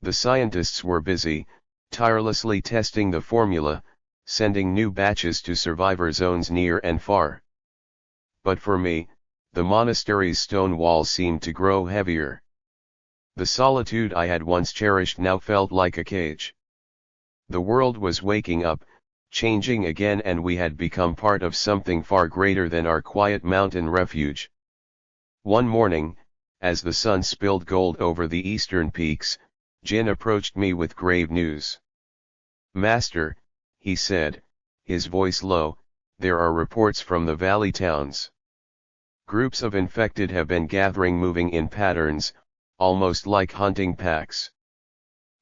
The scientists were busy, tirelessly testing the formula, sending new batches to survivor zones near and far. But for me, the monastery's stone walls seemed to grow heavier. The solitude I had once cherished now felt like a cage. The world was waking up, changing again, and we had become part of something far greater than our quiet mountain refuge. One morning, as the sun spilled gold over the eastern peaks, Jin approached me with grave news. "Master," he said, his voice low, "there are reports from the valley towns. Groups of infected have been gathering, moving in patterns, almost like hunting packs."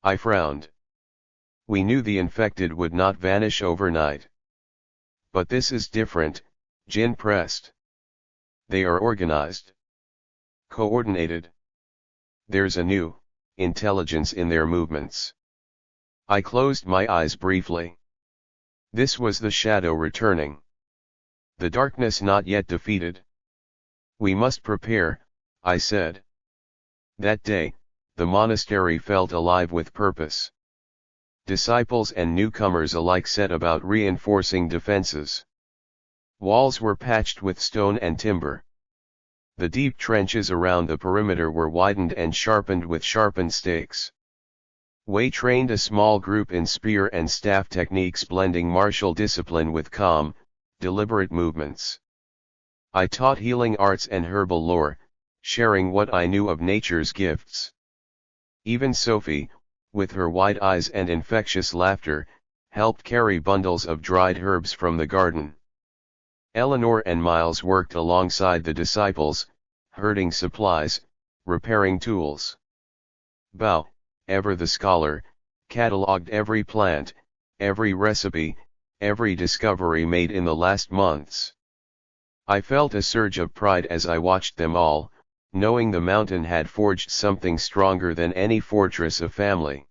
I frowned. We knew the infected would not vanish overnight. "But this is different," Jin pressed. "They are organized. Coordinated. There's a new intelligence in their movements." I closed my eyes briefly. This was the shadow returning. The darkness not yet defeated. "We must prepare," I said. That day, the monastery felt alive with purpose. Disciples and newcomers alike set about reinforcing defenses. Walls were patched with stone and timber. The deep trenches around the perimeter were widened and sharpened with sharpened stakes. Wei trained a small group in spear and staff techniques, blending martial discipline with calm, deliberate movements. I taught healing arts and herbal lore, sharing what I knew of nature's gifts. Even Sophie, with her wide eyes and infectious laughter, helped carry bundles of dried herbs from the garden. Eleanor and Miles worked alongside the disciples, herding supplies, repairing tools. Bao, ever the scholar, catalogued every plant, every recipe, every discovery made in the last months. I felt a surge of pride as I watched them all, knowing the mountain had forged something stronger than any fortress of family.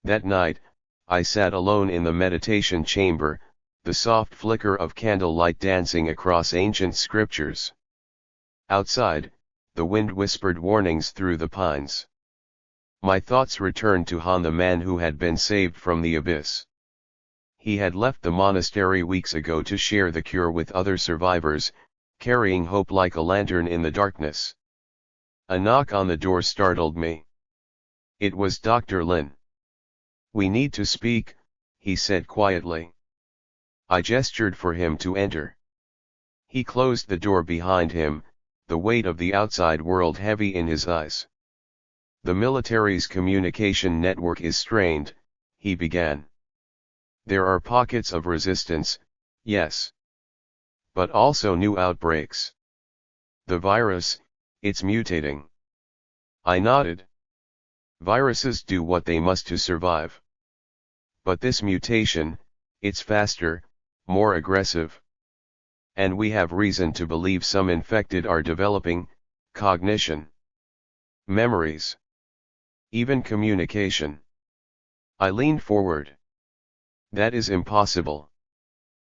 That night, I sat alone in the meditation chamber, the soft flicker of candlelight dancing across ancient scriptures. Outside, the wind whispered warnings through the pines. My thoughts returned to Han, the man who had been saved from the abyss. He had left the monastery weeks ago to share the cure with other survivors, carrying hope like a lantern in the darkness. A knock on the door startled me. It was Dr. Lin. "We need to speak," he said quietly. I gestured for him to enter. He closed the door behind him, the weight of the outside world heavy in his eyes. "The military's communication network is strained," he began. "There are pockets of resistance, yes. But also new outbreaks. The virus, it's mutating." I nodded. Viruses do what they must to survive. But this mutation, it's faster, more aggressive. And we have reason to believe some infected are developing cognition, memories, even communication. I leaned forward. "That is impossible."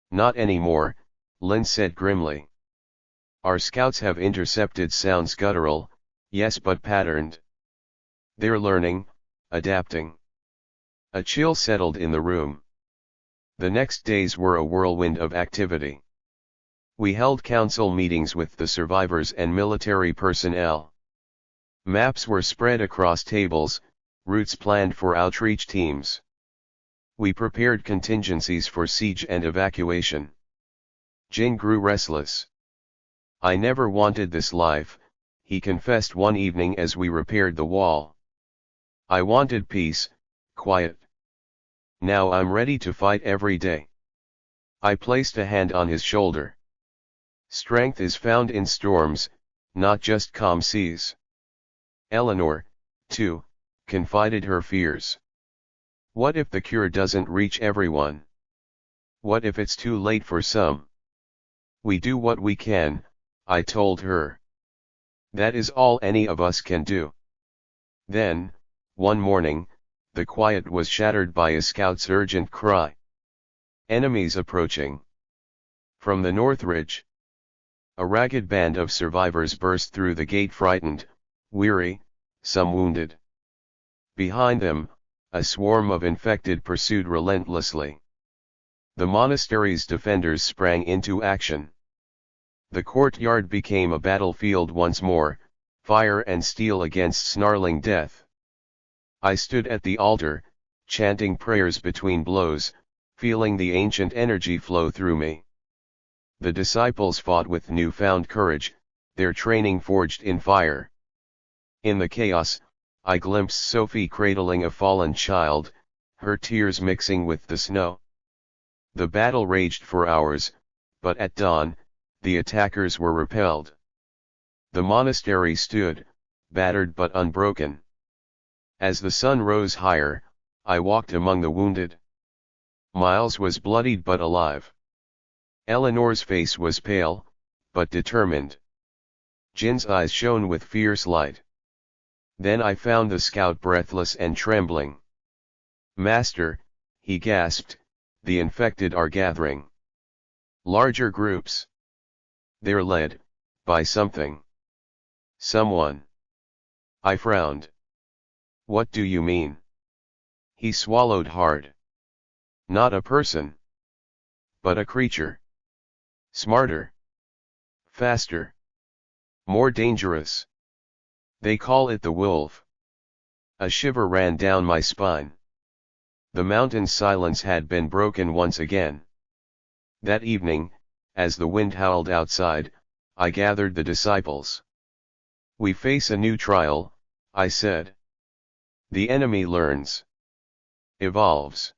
"Not anymore," Lin said grimly. "Our scouts have intercepted sounds, guttural, yes, but patterned. They're learning, adapting." A chill settled in the room. The next days were a whirlwind of activity. We held council meetings with the survivors and military personnel. Maps were spread across tables, routes planned for outreach teams. We prepared contingencies for siege and evacuation. Jin grew restless. "I never wanted this life," he confessed one evening as we repaired the wall. I wanted peace, quiet. Now I'm ready to fight every day. I placed a hand on his shoulder. Strength is found in storms, not just calm seas. Eleanor, too, confided her fears. What if the cure doesn't reach everyone? What if it's too late for some? We do what we can, I told her. That is all any of us can do. Then, one morning, the quiet was shattered by a scout's urgent cry. Enemies approaching. From the North Ridge. A ragged band of survivors burst through the gate, frightened, weary, some wounded. Behind them, a swarm of infected pursued relentlessly. The monastery's defenders sprang into action. The courtyard became a battlefield once more, fire and steel against snarling death. I stood at the altar, chanting prayers between blows, feeling the ancient energy flow through me. The disciples fought with newfound courage, their training forged in fire. In the chaos, I glimpsed Sophie cradling a fallen child, her tears mixing with the snow. The battle raged for hours, but at dawn, the attackers were repelled. The monastery stood, battered but unbroken. As the sun rose higher, I walked among the wounded. Miles was bloodied but alive. Eleanor's face was pale, but determined. Jin's eyes shone with fierce light. Then I found the scout breathless and trembling. "Master," he gasped, "the infected are gathering. Larger groups. They're led by something. Someone." I frowned. "What do you mean?" He swallowed hard. "Not a person. But a creature. Smarter. Faster. More dangerous. They call it the wolf." A shiver ran down my spine. The mountain's silence had been broken once again. That evening, as the wind howled outside, I gathered the disciples. "We face a new trial," I said. "The enemy learns. Evolves.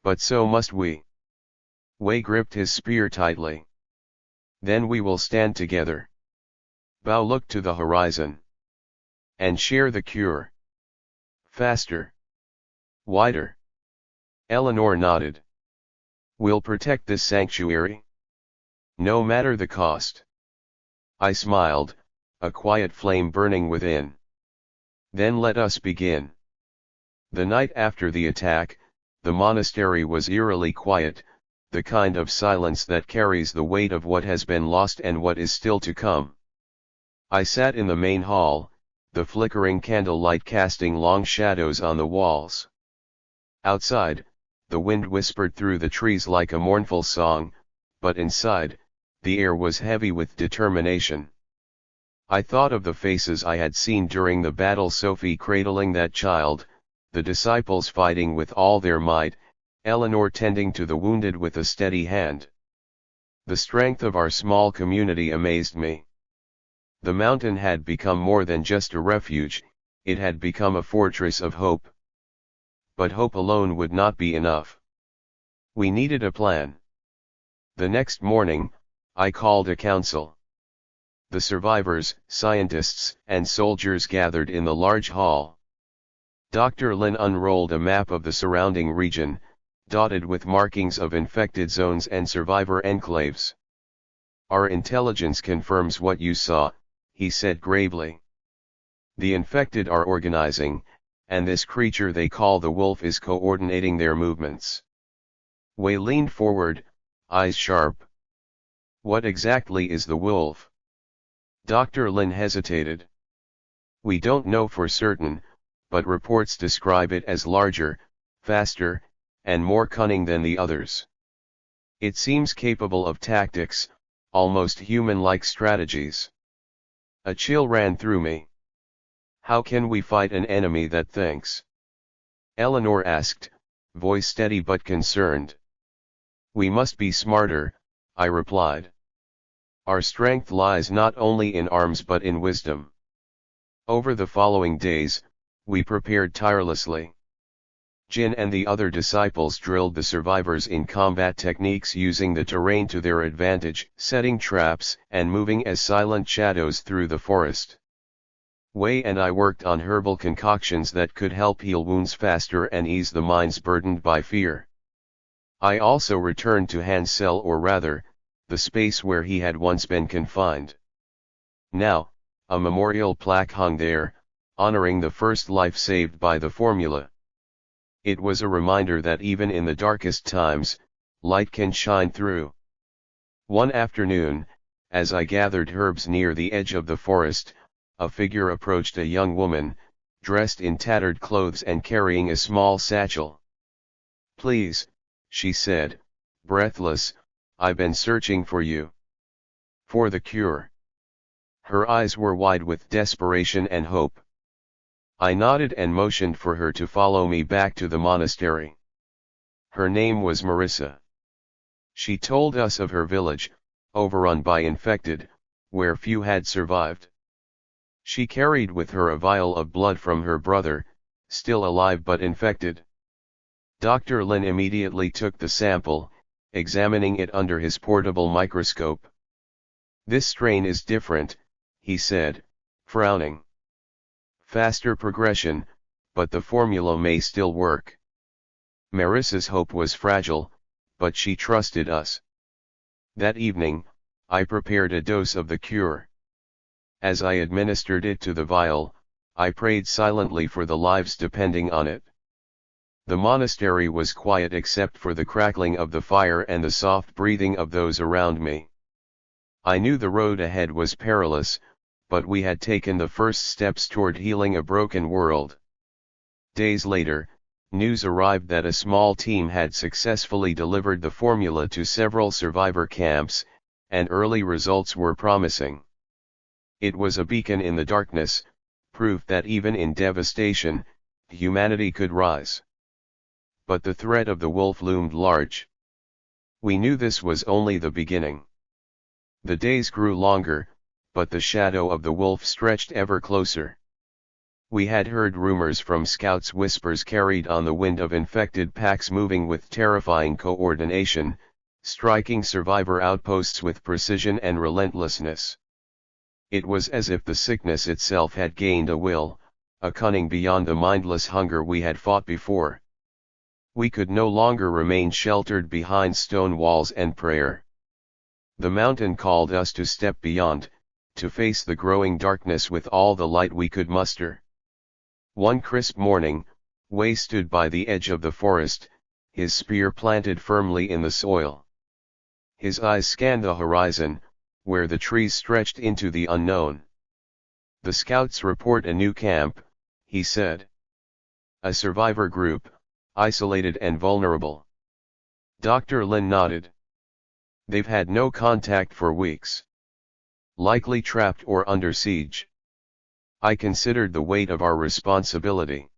But so must we." Wei gripped his spear tightly. "Then we will stand together. Bao looked to the horizon. And share the cure. Faster. Wider." Eleanor nodded. "We'll protect this sanctuary. No matter the cost." I smiled, a quiet flame burning within. "Then let us begin." The night after the attack, the monastery was eerily quiet, the kind of silence that carries the weight of what has been lost and what is still to come. I sat in the main hall, the flickering candlelight casting long shadows on the walls. Outside, the wind whispered through the trees like a mournful song, but inside, the air was heavy with determination. I thought of the faces I had seen during the battle, Sophie cradling that child, the disciples fighting with all their might, Eleanor tending to the wounded with a steady hand. The strength of our small community amazed me. The mountain had become more than just a refuge, it had become a fortress of hope. But hope alone would not be enough. We needed a plan. The next morning, I called a council. The survivors, scientists, and soldiers gathered in the large hall. Dr. Lin unrolled a map of the surrounding region, dotted with markings of infected zones and survivor enclaves. "Our intelligence confirms what you saw," he said gravely. "The infected are organizing, and this creature they call the wolf is coordinating their movements." Wei leaned forward, eyes sharp. "What exactly is the wolf?" Dr. Lin hesitated. "We don't know for certain, but reports describe it as larger, faster, and more cunning than the others. It seems capable of tactics, almost human-like strategies." A chill ran through me. "How can we fight an enemy that thinks?" Eleanor asked, voice steady but concerned. "We must be smarter," I replied. Our strength lies not only in arms but in wisdom. Over the following days, we prepared tirelessly. Jin and the other disciples drilled the survivors in combat techniques using the terrain to their advantage, setting traps and moving as silent shadows through the forest. Wei and I worked on herbal concoctions that could help heal wounds faster and ease the minds burdened by fear. I also returned to Han's cell, or rather, the space where he had once been confined. Now, a memorial plaque hung there, honoring the first life saved by the formula. It was a reminder that even in the darkest times, light can shine through. One afternoon, as I gathered herbs near the edge of the forest, a figure approached a young woman, dressed in tattered clothes and carrying a small satchel. "Please," she said, breathless, "I've been searching for you. For the cure." Her eyes were wide with desperation and hope. I nodded and motioned for her to follow me back to the monastery. Her name was Marissa. She told us of her village, overrun by infected, where few had survived. She carried with her a vial of blood from her brother, still alive but infected. Dr. Lin immediately took the sample, examining it under his portable microscope. "This strain is different," he said, frowning. "Faster progression, but the formula may still work." Marissa's hope was fragile, but she trusted us. That evening, I prepared a dose of the cure. As I administered it to the vial, I prayed silently for the lives depending on it. The monastery was quiet except for the crackling of the fire and the soft breathing of those around me. I knew the road ahead was perilous, but we had taken the first steps toward healing a broken world. Days later, news arrived that a small team had successfully delivered the formula to several survivor camps, and early results were promising. It was a beacon in the darkness, proof that even in devastation, humanity could rise. But the threat of the wolf loomed large. We knew this was only the beginning. The days grew longer, but the shadow of the wolf stretched ever closer. We had heard rumors from scouts, whispers carried on the wind of infected packs moving with terrifying coordination, striking survivor outposts with precision and relentlessness. It was as if the sickness itself had gained a will, a cunning beyond the mindless hunger we had fought before. We could no longer remain sheltered behind stone walls and prayer. The mountain called us to step beyond, to face the growing darkness with all the light we could muster. One crisp morning, Wei stood by the edge of the forest, his spear planted firmly in the soil. His eyes scanned the horizon, where the trees stretched into the unknown. "The scouts report a new camp," he said. "A survivor group, isolated and vulnerable." Dr. Lin nodded. "They've had no contact for weeks. Likely trapped or under siege." I considered the weight of our responsibility.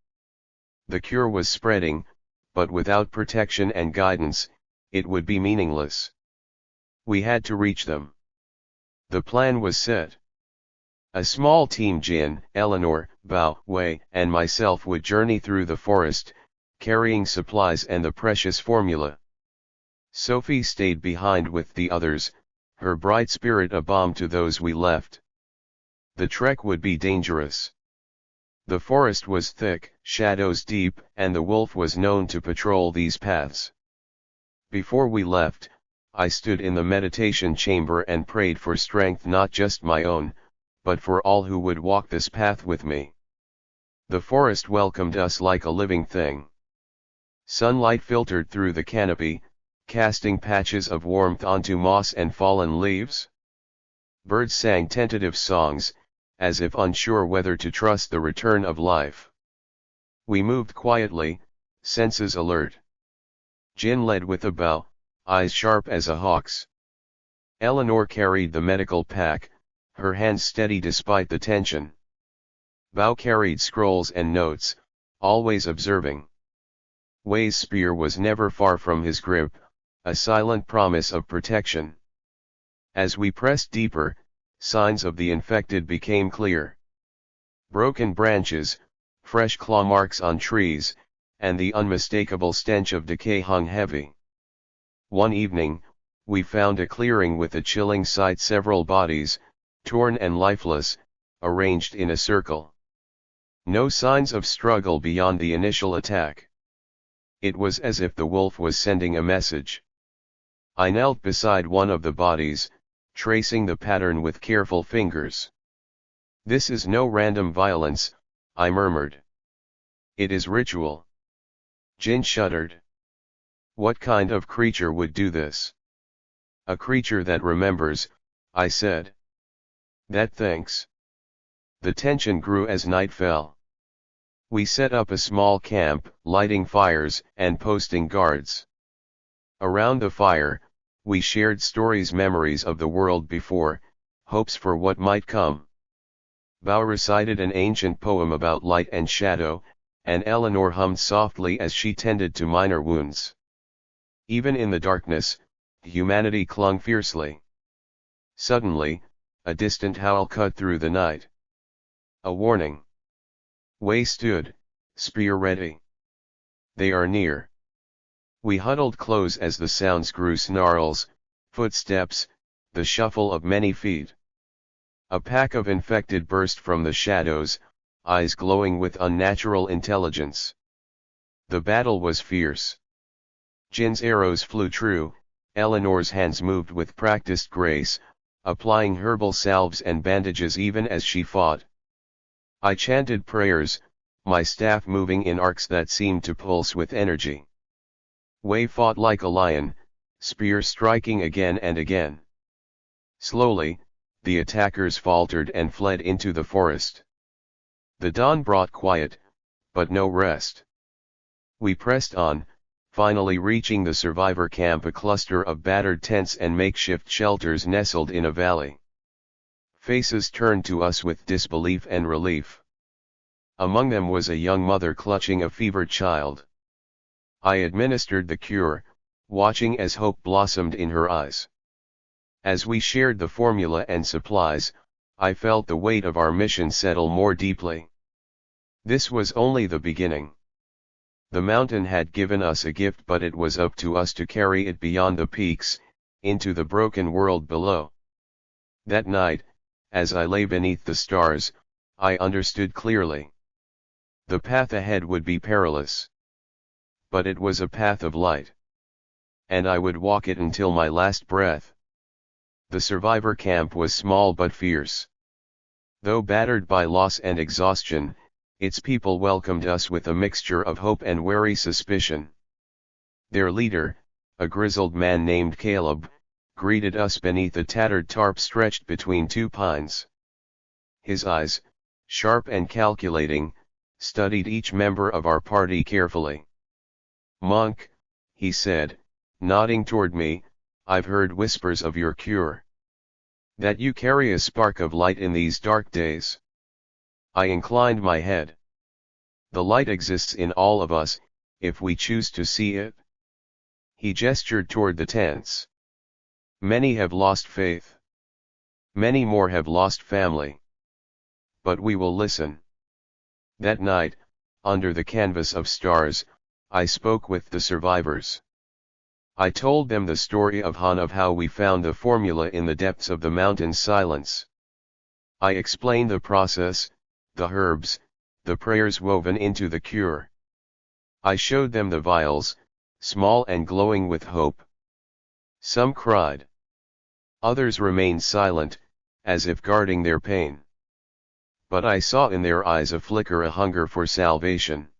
The cure was spreading, but without protection and guidance, it would be meaningless. We had to reach them. The plan was set. A small team, Jin, Eleanor, Bao, Wei, and myself, would journey through the forest, carrying supplies and the precious formula. Sophie stayed behind with the others, her bright spirit a balm to those we left. The trek would be dangerous. The forest was thick, shadows deep, and the wolf was known to patrol these paths. Before we left, I stood in the meditation chamber and prayed for strength, not just my own, but for all who would walk this path with me. The forest welcomed us like a living thing. Sunlight filtered through the canopy, casting patches of warmth onto moss and fallen leaves. Birds sang tentative songs, as if unsure whether to trust the return of life. We moved quietly, senses alert. Jin led with a bow, eyes sharp as a hawk's. Eleanor carried the medical pack, her hands steady despite the tension. Bao carried scrolls and notes, always observing. Wei's spear was never far from his grip, a silent promise of protection. As we pressed deeper, signs of the infected became clear. Broken branches, fresh claw marks on trees, and the unmistakable stench of decay hung heavy. One evening, we found a clearing with a chilling sight: several bodies, torn and lifeless, arranged in a circle. No signs of struggle beyond the initial attack. It was as if the wolf was sending a message. I knelt beside one of the bodies, tracing the pattern with careful fingers. "This is no random violence," I murmured. "It is ritual." Jin shuddered. "What kind of creature would do this?" "A creature that remembers," I said. "That thinks." The tension grew as night fell. We set up a small camp, lighting fires and posting guards. Around the fire, we shared stories, memories of the world before, hopes for what might come. Bao recited an ancient poem about light and shadow, and Eleanor hummed softly as she tended to minor wounds. Even in the darkness, humanity clung fiercely. Suddenly, a distant howl cut through the night. A warning. Wei stood, spear ready. "They are near." We huddled close as the sounds grew: snarls, footsteps, the shuffle of many feet. A pack of infected burst from the shadows, eyes glowing with unnatural intelligence. The battle was fierce. Jin's arrows flew true, Eleanor's hands moved with practiced grace, applying herbal salves and bandages even as she fought. I chanted prayers, my staff moving in arcs that seemed to pulse with energy. Wei fought like a lion, spear striking again and again. Slowly, the attackers faltered and fled into the forest. The dawn brought quiet, but no rest. We pressed on, finally reaching the survivor camp, a cluster of battered tents and makeshift shelters nestled in a valley. Faces turned to us with disbelief and relief. Among them was a young mother clutching a fevered child. I administered the cure, watching as hope blossomed in her eyes. As we shared the formula and supplies, I felt the weight of our mission settle more deeply. This was only the beginning. The mountain had given us a gift, but it was up to us to carry it beyond the peaks, into the broken world below. That night, as I lay beneath the stars, I understood clearly. The path ahead would be perilous. But it was a path of light. And I would walk it until my last breath. The survivor camp was small but fierce. Though battered by loss and exhaustion, its people welcomed us with a mixture of hope and wary suspicion. Their leader, a grizzled man named Caleb, greeted us beneath a tattered tarp stretched between two pines. His eyes, sharp and calculating, studied each member of our party carefully. "Monk," he said, nodding toward me, "I've heard whispers of your cure. That you carry a spark of light in these dark days." I inclined my head. "The light exists in all of us, if we choose to see it." He gestured toward the tents. "Many have lost faith. Many more have lost family. But we will listen." That night, under the canvas of stars, I spoke with the survivors. I told them the story of Han, of how we found the formula in the depths of the mountain's silence. I explained the process, the herbs, the prayers woven into the cure. I showed them the vials, small and glowing with hope. Some cried. Others remained silent, as if guarding their pain. But I saw in their eyes a flicker, a hunger for salvation.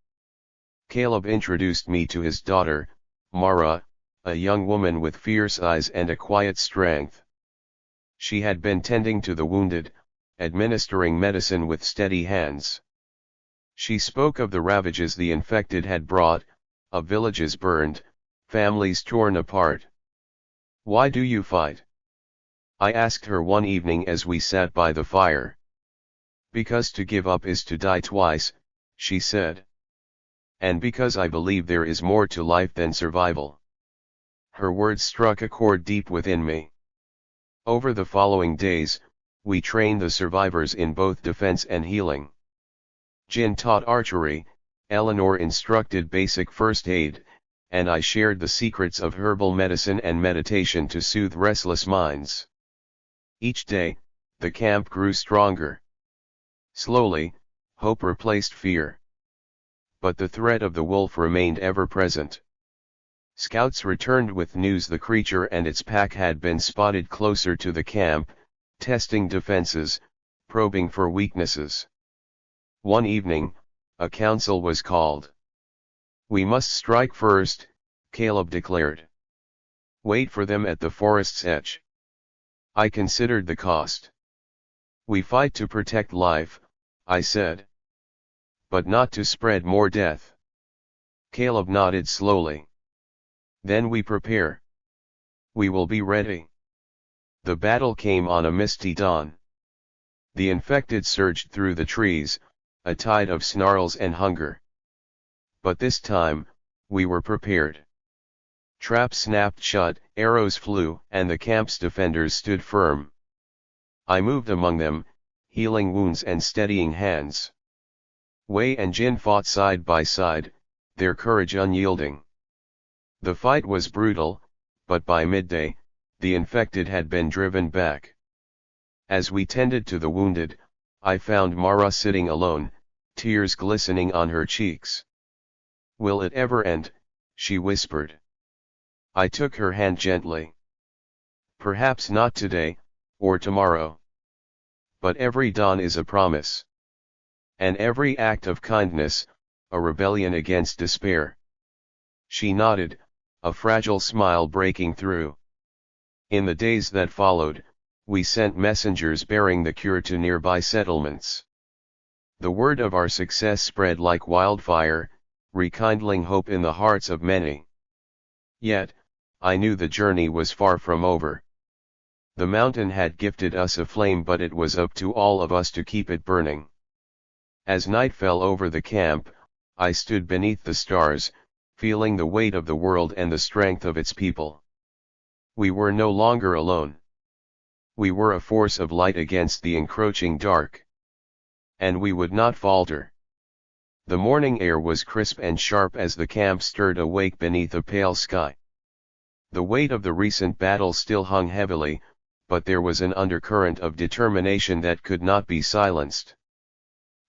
Caleb introduced me to his daughter, Mara, a young woman with fierce eyes and a quiet strength. She had been tending to the wounded, administering medicine with steady hands. She spoke of the ravages the infected had brought, of villages burned, families torn apart. "Why do you fight?" I asked her one evening as we sat by the fire. "Because to give up is to die twice," she said. "And because I believe there is more to life than survival." Her words struck a chord deep within me. Over the following days, we trained the survivors in both defense and healing. Jin taught archery, Eleanor instructed basic first aid, and I shared the secrets of herbal medicine and meditation to soothe restless minds. Each day, the camp grew stronger. Slowly, hope replaced fear. But the threat of the wolf remained ever present. Scouts returned with news the creature and its pack had been spotted closer to the camp, testing defenses, probing for weaknesses. One evening, a council was called. "We must strike first," Caleb declared. "Wait for them at the forest's edge." I considered the cost. "We fight to protect life," I said. "But not to spread more death." Caleb nodded slowly. "Then we prepare. We will be ready." The battle came on a misty dawn. The infected surged through the trees, a tide of snarls and hunger. But this time, we were prepared. Traps snapped shut, arrows flew, and the camp's defenders stood firm. I moved among them, healing wounds and steadying hands. Wei and Jin fought side by side, their courage unyielding. The fight was brutal, but by midday, the infected had been driven back. As we tended to the wounded, I found Mara sitting alone, tears glistening on her cheeks. "Will it ever end?" she whispered. I took her hand gently. "Perhaps not today, or tomorrow. But every dawn is a promise. And every act of kindness, a rebellion against despair." She nodded, a fragile smile breaking through. In the days that followed, we sent messengers bearing the cure to nearby settlements. The word of our success spread like wildfire, rekindling hope in the hearts of many. Yet, I knew the journey was far from over. The mountain had gifted us a flame, but it was up to all of us to keep it burning. As night fell over the camp, I stood beneath the stars, feeling the weight of the world and the strength of its people. We were no longer alone. We were a force of light against the encroaching dark. And we would not falter. The morning air was crisp and sharp as the camp stirred awake beneath a pale sky. The weight of the recent battle still hung heavily, but there was an undercurrent of determination that could not be silenced.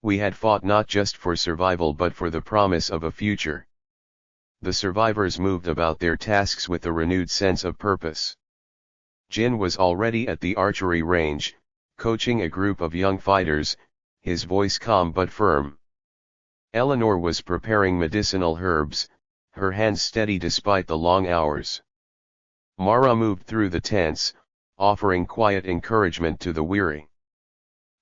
We had fought not just for survival but for the promise of a future. The survivors moved about their tasks with a renewed sense of purpose. Jin was already at the archery range, coaching a group of young fighters, his voice calm but firm. Eleanor was preparing medicinal herbs, her hands steady despite the long hours. Mara moved through the tents, offering quiet encouragement to the weary.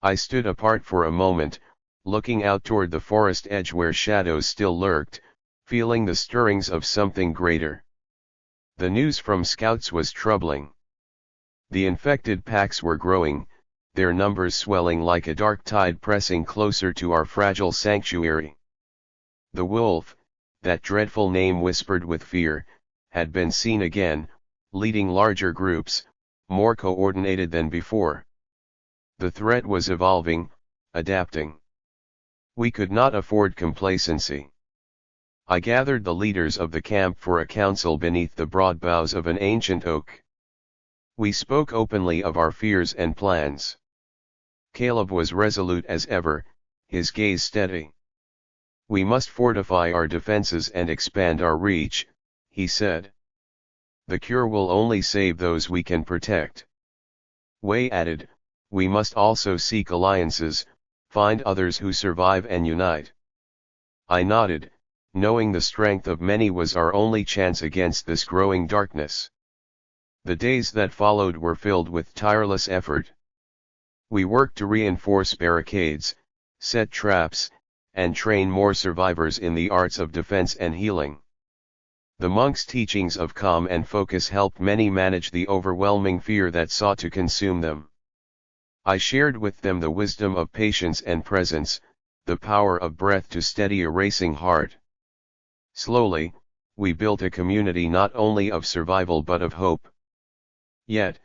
I stood apart for a moment, looking out toward the forest edge where shadows still lurked, feeling the stirrings of something greater. The news from scouts was troubling. The infected packs were growing, their numbers swelling like a dark tide pressing closer to our fragile sanctuary. The wolf, that dreadful name whispered with fear, had been seen again, leading larger groups, more coordinated than before. The threat was evolving, adapting. We could not afford complacency. I gathered the leaders of the camp for a council beneath the broad boughs of an ancient oak. We spoke openly of our fears and plans. Caleb was resolute as ever, his gaze steady. "We must fortify our defenses and expand our reach," he said. "The cure will only save those we can protect." Wei added, "We must also seek alliances, find others who survive and unite." I nodded, knowing the strength of many was our only chance against this growing darkness. The days that followed were filled with tireless effort. We worked to reinforce barricades, set traps, and train more survivors in the arts of defense and healing. The monks' teachings of calm and focus helped many manage the overwhelming fear that sought to consume them. I shared with them the wisdom of patience and presence, the power of breath to steady a racing heart. Slowly, we built a community not only of survival but of hope. Yet,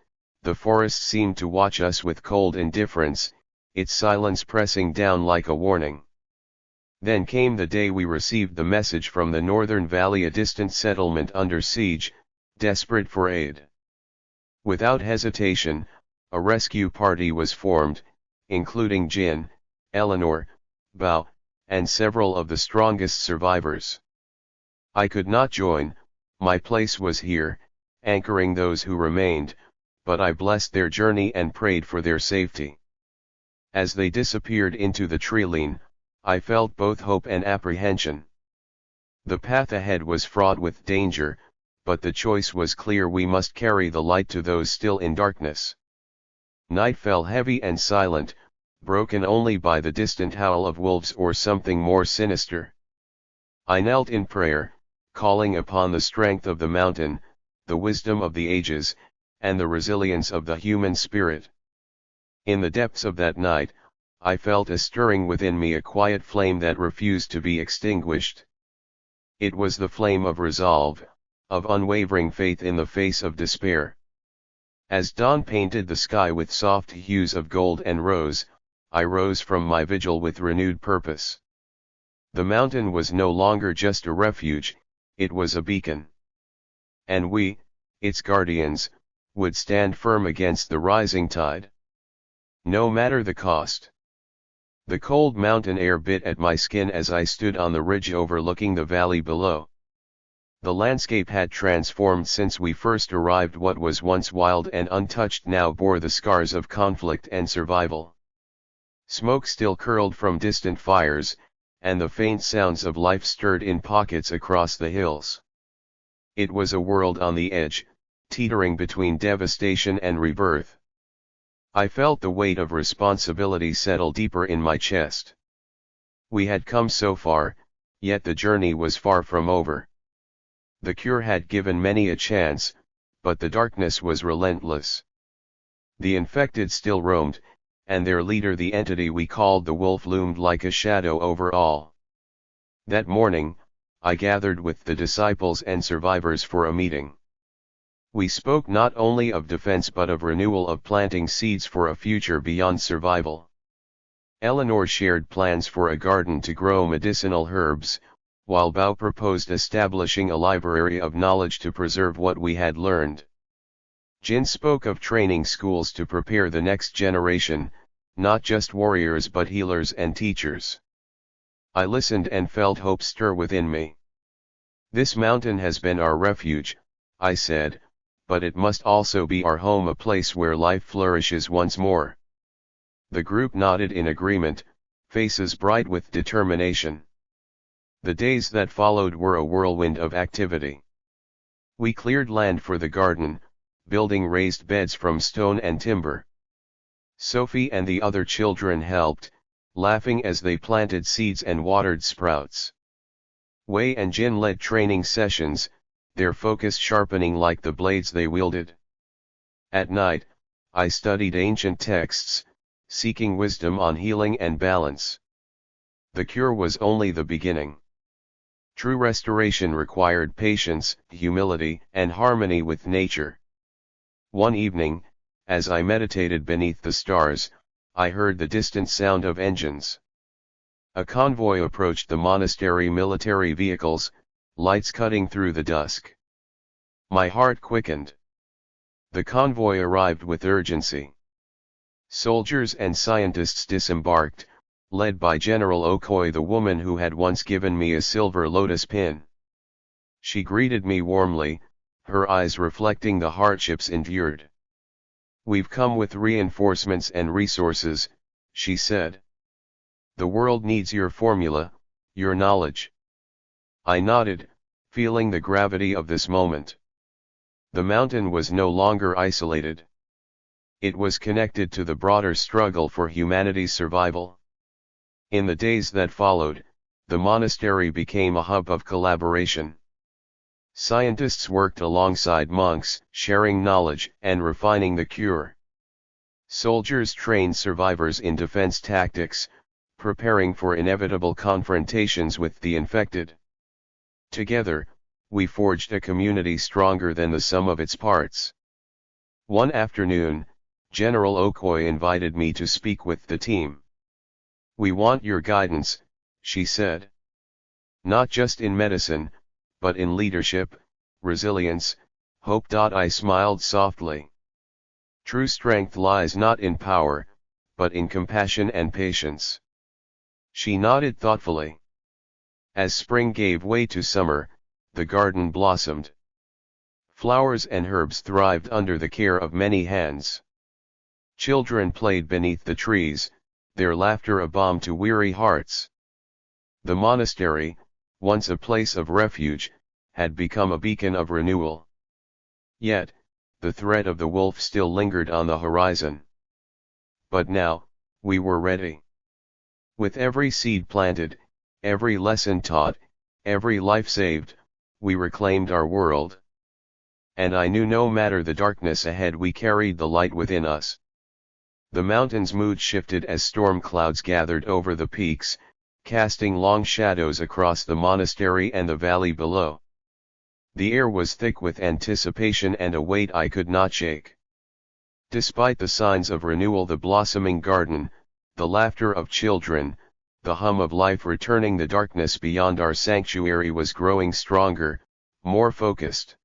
the forest seemed to watch us with cold indifference, its silence pressing down like a warning. Then came the day we received the message from the northern valley, a distant settlement under siege, desperate for aid. Without hesitation, a rescue party was formed, including Jin, Eleanor, Bao, and several of the strongest survivors. I could not join, my place was here, anchoring those who remained, but I blessed their journey and prayed for their safety. As they disappeared into the treeline, I felt both hope and apprehension. The path ahead was fraught with danger, but the choice was clear: we must carry the light to those still in darkness. Night fell heavy and silent, broken only by the distant howl of wolves or something more sinister. I knelt in prayer, calling upon the strength of the mountain, the wisdom of the ages, and the resilience of the human spirit. In the depths of that night, I felt a stirring within me, a quiet flame that refused to be extinguished. It was the flame of resolve, of unwavering faith in the face of despair. As dawn painted the sky with soft hues of gold and rose, I rose from my vigil with renewed purpose. The mountain was no longer just a refuge, it was a beacon. And we, its guardians, would stand firm against the rising tide. No matter the cost. The cold mountain air bit at my skin as I stood on the ridge overlooking the valley below. The landscape had transformed since we first arrived. What was once wild and untouched now bore the scars of conflict and survival. Smoke still curled from distant fires, and the faint sounds of life stirred in pockets across the hills. It was a world on the edge, teetering between devastation and rebirth. I felt the weight of responsibility settle deeper in my chest. We had come so far, yet the journey was far from over. The cure had given many a chance, but the darkness was relentless. The infected still roamed, and their leader, the entity we called the wolf, loomed like a shadow over all. That morning, I gathered with the disciples and survivors for a meeting. We spoke not only of defense but of renewal, of planting seeds for a future beyond survival. Eleanor shared plans for a garden to grow medicinal herbs, while Bao proposed establishing a library of knowledge to preserve what we had learned. Jin spoke of training schools to prepare the next generation, not just warriors but healers and teachers. I listened and felt hope stir within me. This mountain has been our refuge, I said, but it must also be our home, a place where life flourishes once more. The group nodded in agreement, faces bright with determination. The days that followed were a whirlwind of activity. We cleared land for the garden, building raised beds from stone and timber. Sophie and the other children helped, laughing as they planted seeds and watered sprouts. Wei and Jin led training sessions, their focus sharpening like the blades they wielded. At night, I studied ancient texts, seeking wisdom on healing and balance. The cure was only the beginning. True restoration required patience, humility, and harmony with nature. One evening, as I meditated beneath the stars, I heard the distant sound of engines. A convoy approached the monastery, military vehicles, lights cutting through the dusk. My heart quickened. The convoy arrived with urgency. Soldiers and scientists disembarked, led by General Okoi, the woman who had once given me a silver lotus pin. She greeted me warmly, her eyes reflecting the hardships endured. "We've come with reinforcements and resources," she said. "The world needs your formula, your knowledge." I nodded, feeling the gravity of this moment. The mountain was no longer isolated. It was connected to the broader struggle for humanity's survival. In the days that followed, the monastery became a hub of collaboration. Scientists worked alongside monks, sharing knowledge and refining the cure. Soldiers trained survivors in defense tactics, preparing for inevitable confrontations with the infected. Together, we forged a community stronger than the sum of its parts. One afternoon, General Okoye invited me to speak with the team. "We want your guidance," she said. "Not just in medicine, but in leadership, resilience, hope." I smiled softly. "True strength lies not in power, but in compassion and patience." She nodded thoughtfully. As spring gave way to summer, the garden blossomed. Flowers and herbs thrived under the care of many hands. Children played beneath the trees, their laughter a balm to weary hearts. The monastery, once a place of refuge, had become a beacon of renewal. Yet, the threat of the wolf still lingered on the horizon. But now, we were ready. With every seed planted, every lesson taught, every life saved, we reclaimed our world. And I knew no matter the darkness ahead, we carried the light within us. The mountain's mood shifted as storm clouds gathered over the peaks, casting long shadows across the monastery and the valley below. The air was thick with anticipation and a weight I could not shake. Despite the signs of renewal, the blossoming garden, the laughter of children, the hum of life returning, the darkness beyond our sanctuary was growing stronger, more focused.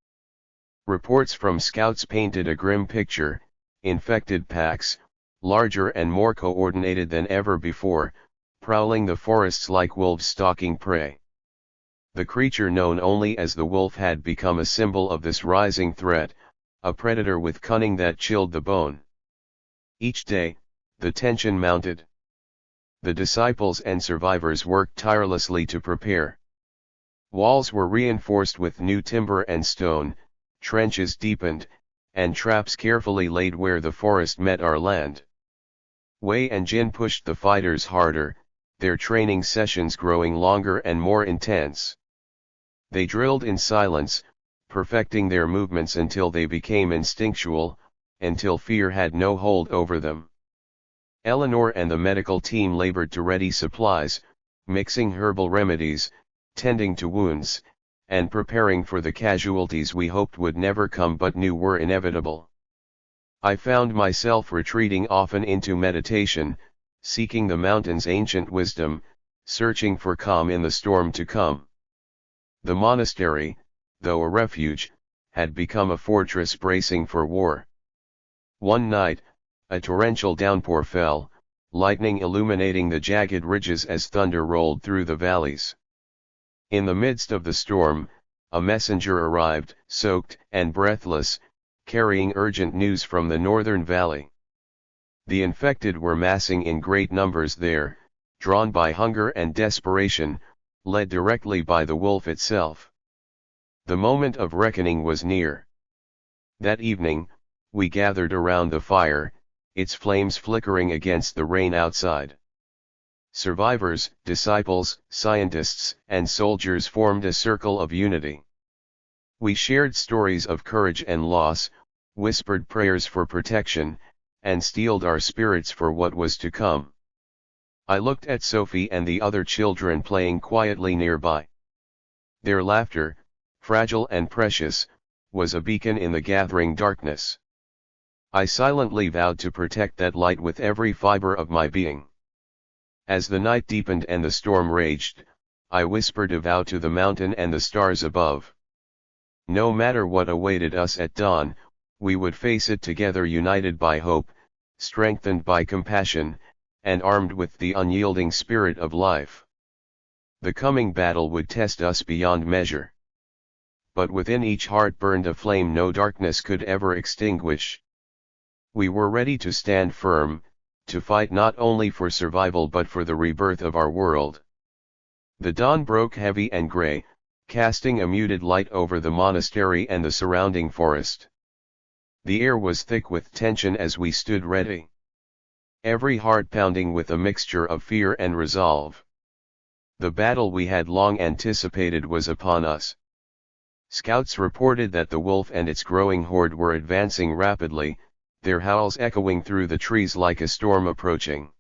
Reports from scouts painted a grim picture: infected packs, larger and more coordinated than ever before, prowling the forests like wolves stalking prey. The creature known only as the wolf had become a symbol of this rising threat, a predator with cunning that chilled the bone. Each day, the tension mounted. The disciples and survivors worked tirelessly to prepare. Walls were reinforced with new timber and stone, trenches deepened, and traps carefully laid where the forest met our land. Wei and Jin pushed the fighters harder, their training sessions growing longer and more intense. They drilled in silence, perfecting their movements until they became instinctual, until fear had no hold over them. Eleanor and the medical team labored to ready supplies, mixing herbal remedies, tending to wounds, and preparing for the casualties we hoped would never come but knew were inevitable. I found myself retreating often into meditation, seeking the mountain's ancient wisdom, searching for calm in the storm to come. The monastery, though a refuge, had become a fortress bracing for war. One night, a torrential downpour fell, lightning illuminating the jagged ridges as thunder rolled through the valleys. In the midst of the storm, a messenger arrived, soaked and breathless, carrying urgent news from the northern valley. The infected were massing in great numbers there, drawn by hunger and desperation, led directly by the wolf itself. The moment of reckoning was near. That evening, we gathered around the fire, its flames flickering against the rain outside. Survivors, disciples, scientists, and soldiers formed a circle of unity. We shared stories of courage and loss, whispered prayers for protection, and steeled our spirits for what was to come. I looked at Sophie and the other children playing quietly nearby. Their laughter, fragile and precious, was a beacon in the gathering darkness. I silently vowed to protect that light with every fiber of my being. As the night deepened and the storm raged, I whispered a vow to the mountain and the stars above. No matter what awaited us at dawn, we would face it together, united by hope, strengthened by compassion, and armed with the unyielding spirit of life. The coming battle would test us beyond measure. But within each heart burned a flame no darkness could ever extinguish. We were ready to stand firm, to fight not only for survival but for the rebirth of our world. The dawn broke heavy and gray, casting a muted light over the monastery and the surrounding forest. The air was thick with tension as we stood ready. Every heart pounding with a mixture of fear and resolve. The battle we had long anticipated was upon us. Scouts reported that the wolf and its growing horde were advancing rapidly, their howls echoing through the trees like a storm approaching.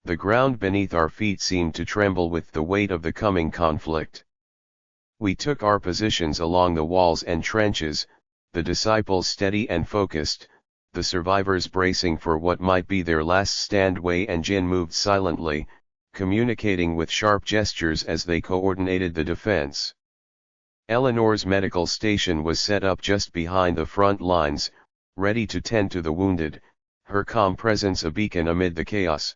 The ground beneath our feet seemed to tremble with the weight of the coming conflict. We took our positions along the walls and trenches, the disciples steady and focused, the survivors bracing for what might be their last stand. Wei and Jin moved silently, communicating with sharp gestures as they coordinated the defense. Eleanor's medical station was set up just behind the front lines, ready to tend to the wounded, her calm presence a beacon amid the chaos.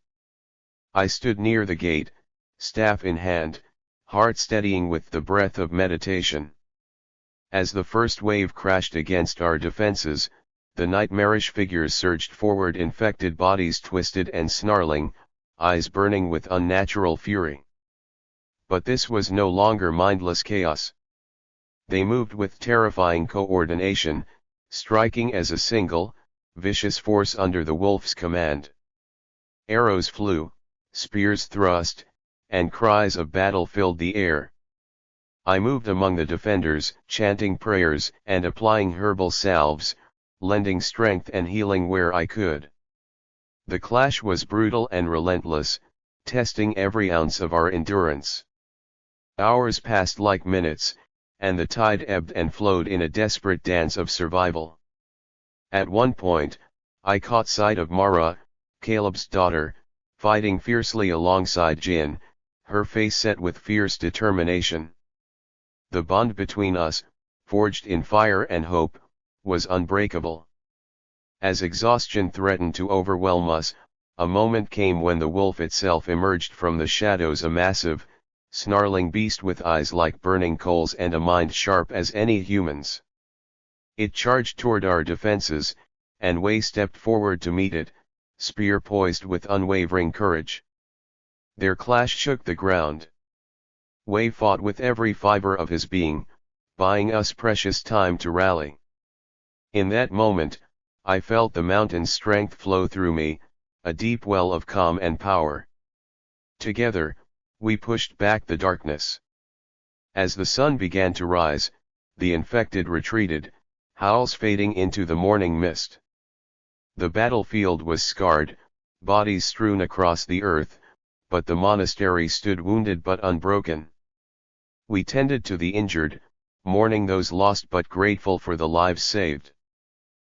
I stood near the gate, staff in hand, heart steadying with the breath of meditation. As the first wave crashed against our defenses, the nightmarish figures surged forward, infected bodies twisted and snarling, eyes burning with unnatural fury. But this was no longer mindless chaos. They moved with terrifying coordination, striking as a single, vicious force under the wolf's command. Arrows flew, spears thrust, and cries of battle filled the air. I moved among the defenders, chanting prayers and applying herbal salves, lending strength and healing where I could. The clash was brutal and relentless, testing every ounce of our endurance. Hours passed like minutes, and the tide ebbed and flowed in a desperate dance of survival. At one point, I caught sight of Mara, Caleb's daughter, fighting fiercely alongside Jin, her face set with fierce determination. The bond between us, forged in fire and hope, was unbreakable. As exhaustion threatened to overwhelm us, a moment came when the wolf itself emerged from the shadows, a massive, snarling beast with eyes like burning coals and a mind sharp as any human's. It charged toward our defenses, and Wei stepped forward to meet it, spear poised with unwavering courage. Their clash shook the ground. Wei fought with every fiber of his being, buying us precious time to rally. In that moment, I felt the mountain's strength flow through me, a deep well of calm and power. Together, we pushed back the darkness. As the sun began to rise, the infected retreated, howls fading into the morning mist. The battlefield was scarred, bodies strewn across the earth, but the monastery stood wounded but unbroken. We tended to the injured, mourning those lost but grateful for the lives saved.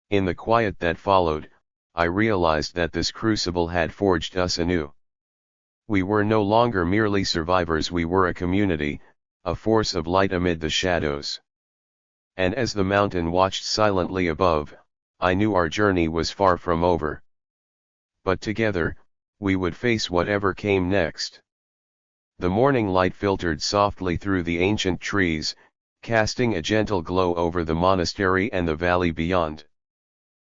In the quiet that followed, I realized that this crucible had forged us anew. We were no longer merely survivors, we were a community, a force of light amid the shadows. And as the mountain watched silently above, I knew our journey was far from over. But together, we would face whatever came next. The morning light filtered softly through the ancient trees, casting a gentle glow over the monastery and the valley beyond.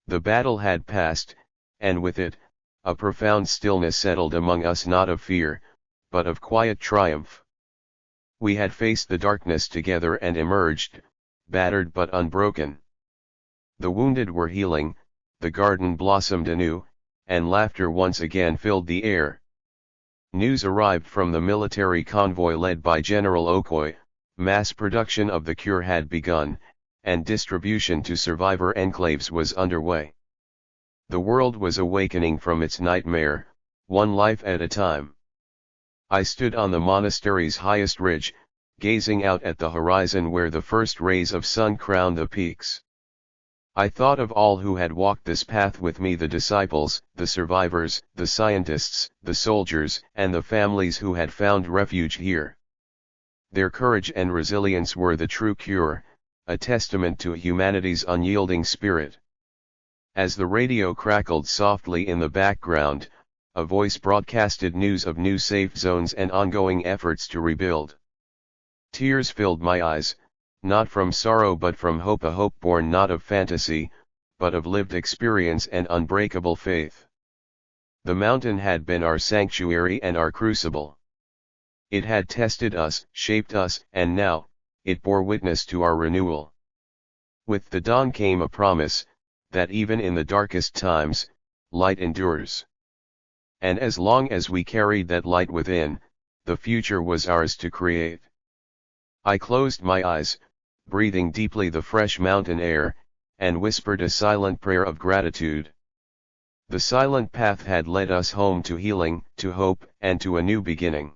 The battle had passed, and with it, a profound stillness settled among us, not of fear, but of quiet triumph. We had faced the darkness together and emerged, battered but unbroken. The wounded were healing, the garden blossomed anew, and laughter once again filled the air. News arrived from the military convoy led by General Okoye. Mass production of the cure had begun, and distribution to survivor enclaves was underway. The world was awakening from its nightmare, one life at a time. I stood on the monastery's highest ridge, gazing out at the horizon where the first rays of sun crowned the peaks. I thought of all who had walked this path with me, the disciples, the survivors, the scientists, the soldiers, and the families who had found refuge here. Their courage and resilience were the true cure, a testament to humanity's unyielding spirit. As the radio crackled softly in the background, a voice broadcasted news of new safe zones and ongoing efforts to rebuild. Tears filled my eyes, not from sorrow but from hope, a hope born not of fantasy, but of lived experience and unbreakable faith. The mountain had been our sanctuary and our crucible. It had tested us, shaped us, and now, it bore witness to our renewal. With the dawn came a promise, that even in the darkest times, light endures. And as long as we carried that light within, the future was ours to create. I closed my eyes, breathing deeply the fresh mountain air, and whispered a silent prayer of gratitude. The silent path had led us home to healing, to hope, and to a new beginning.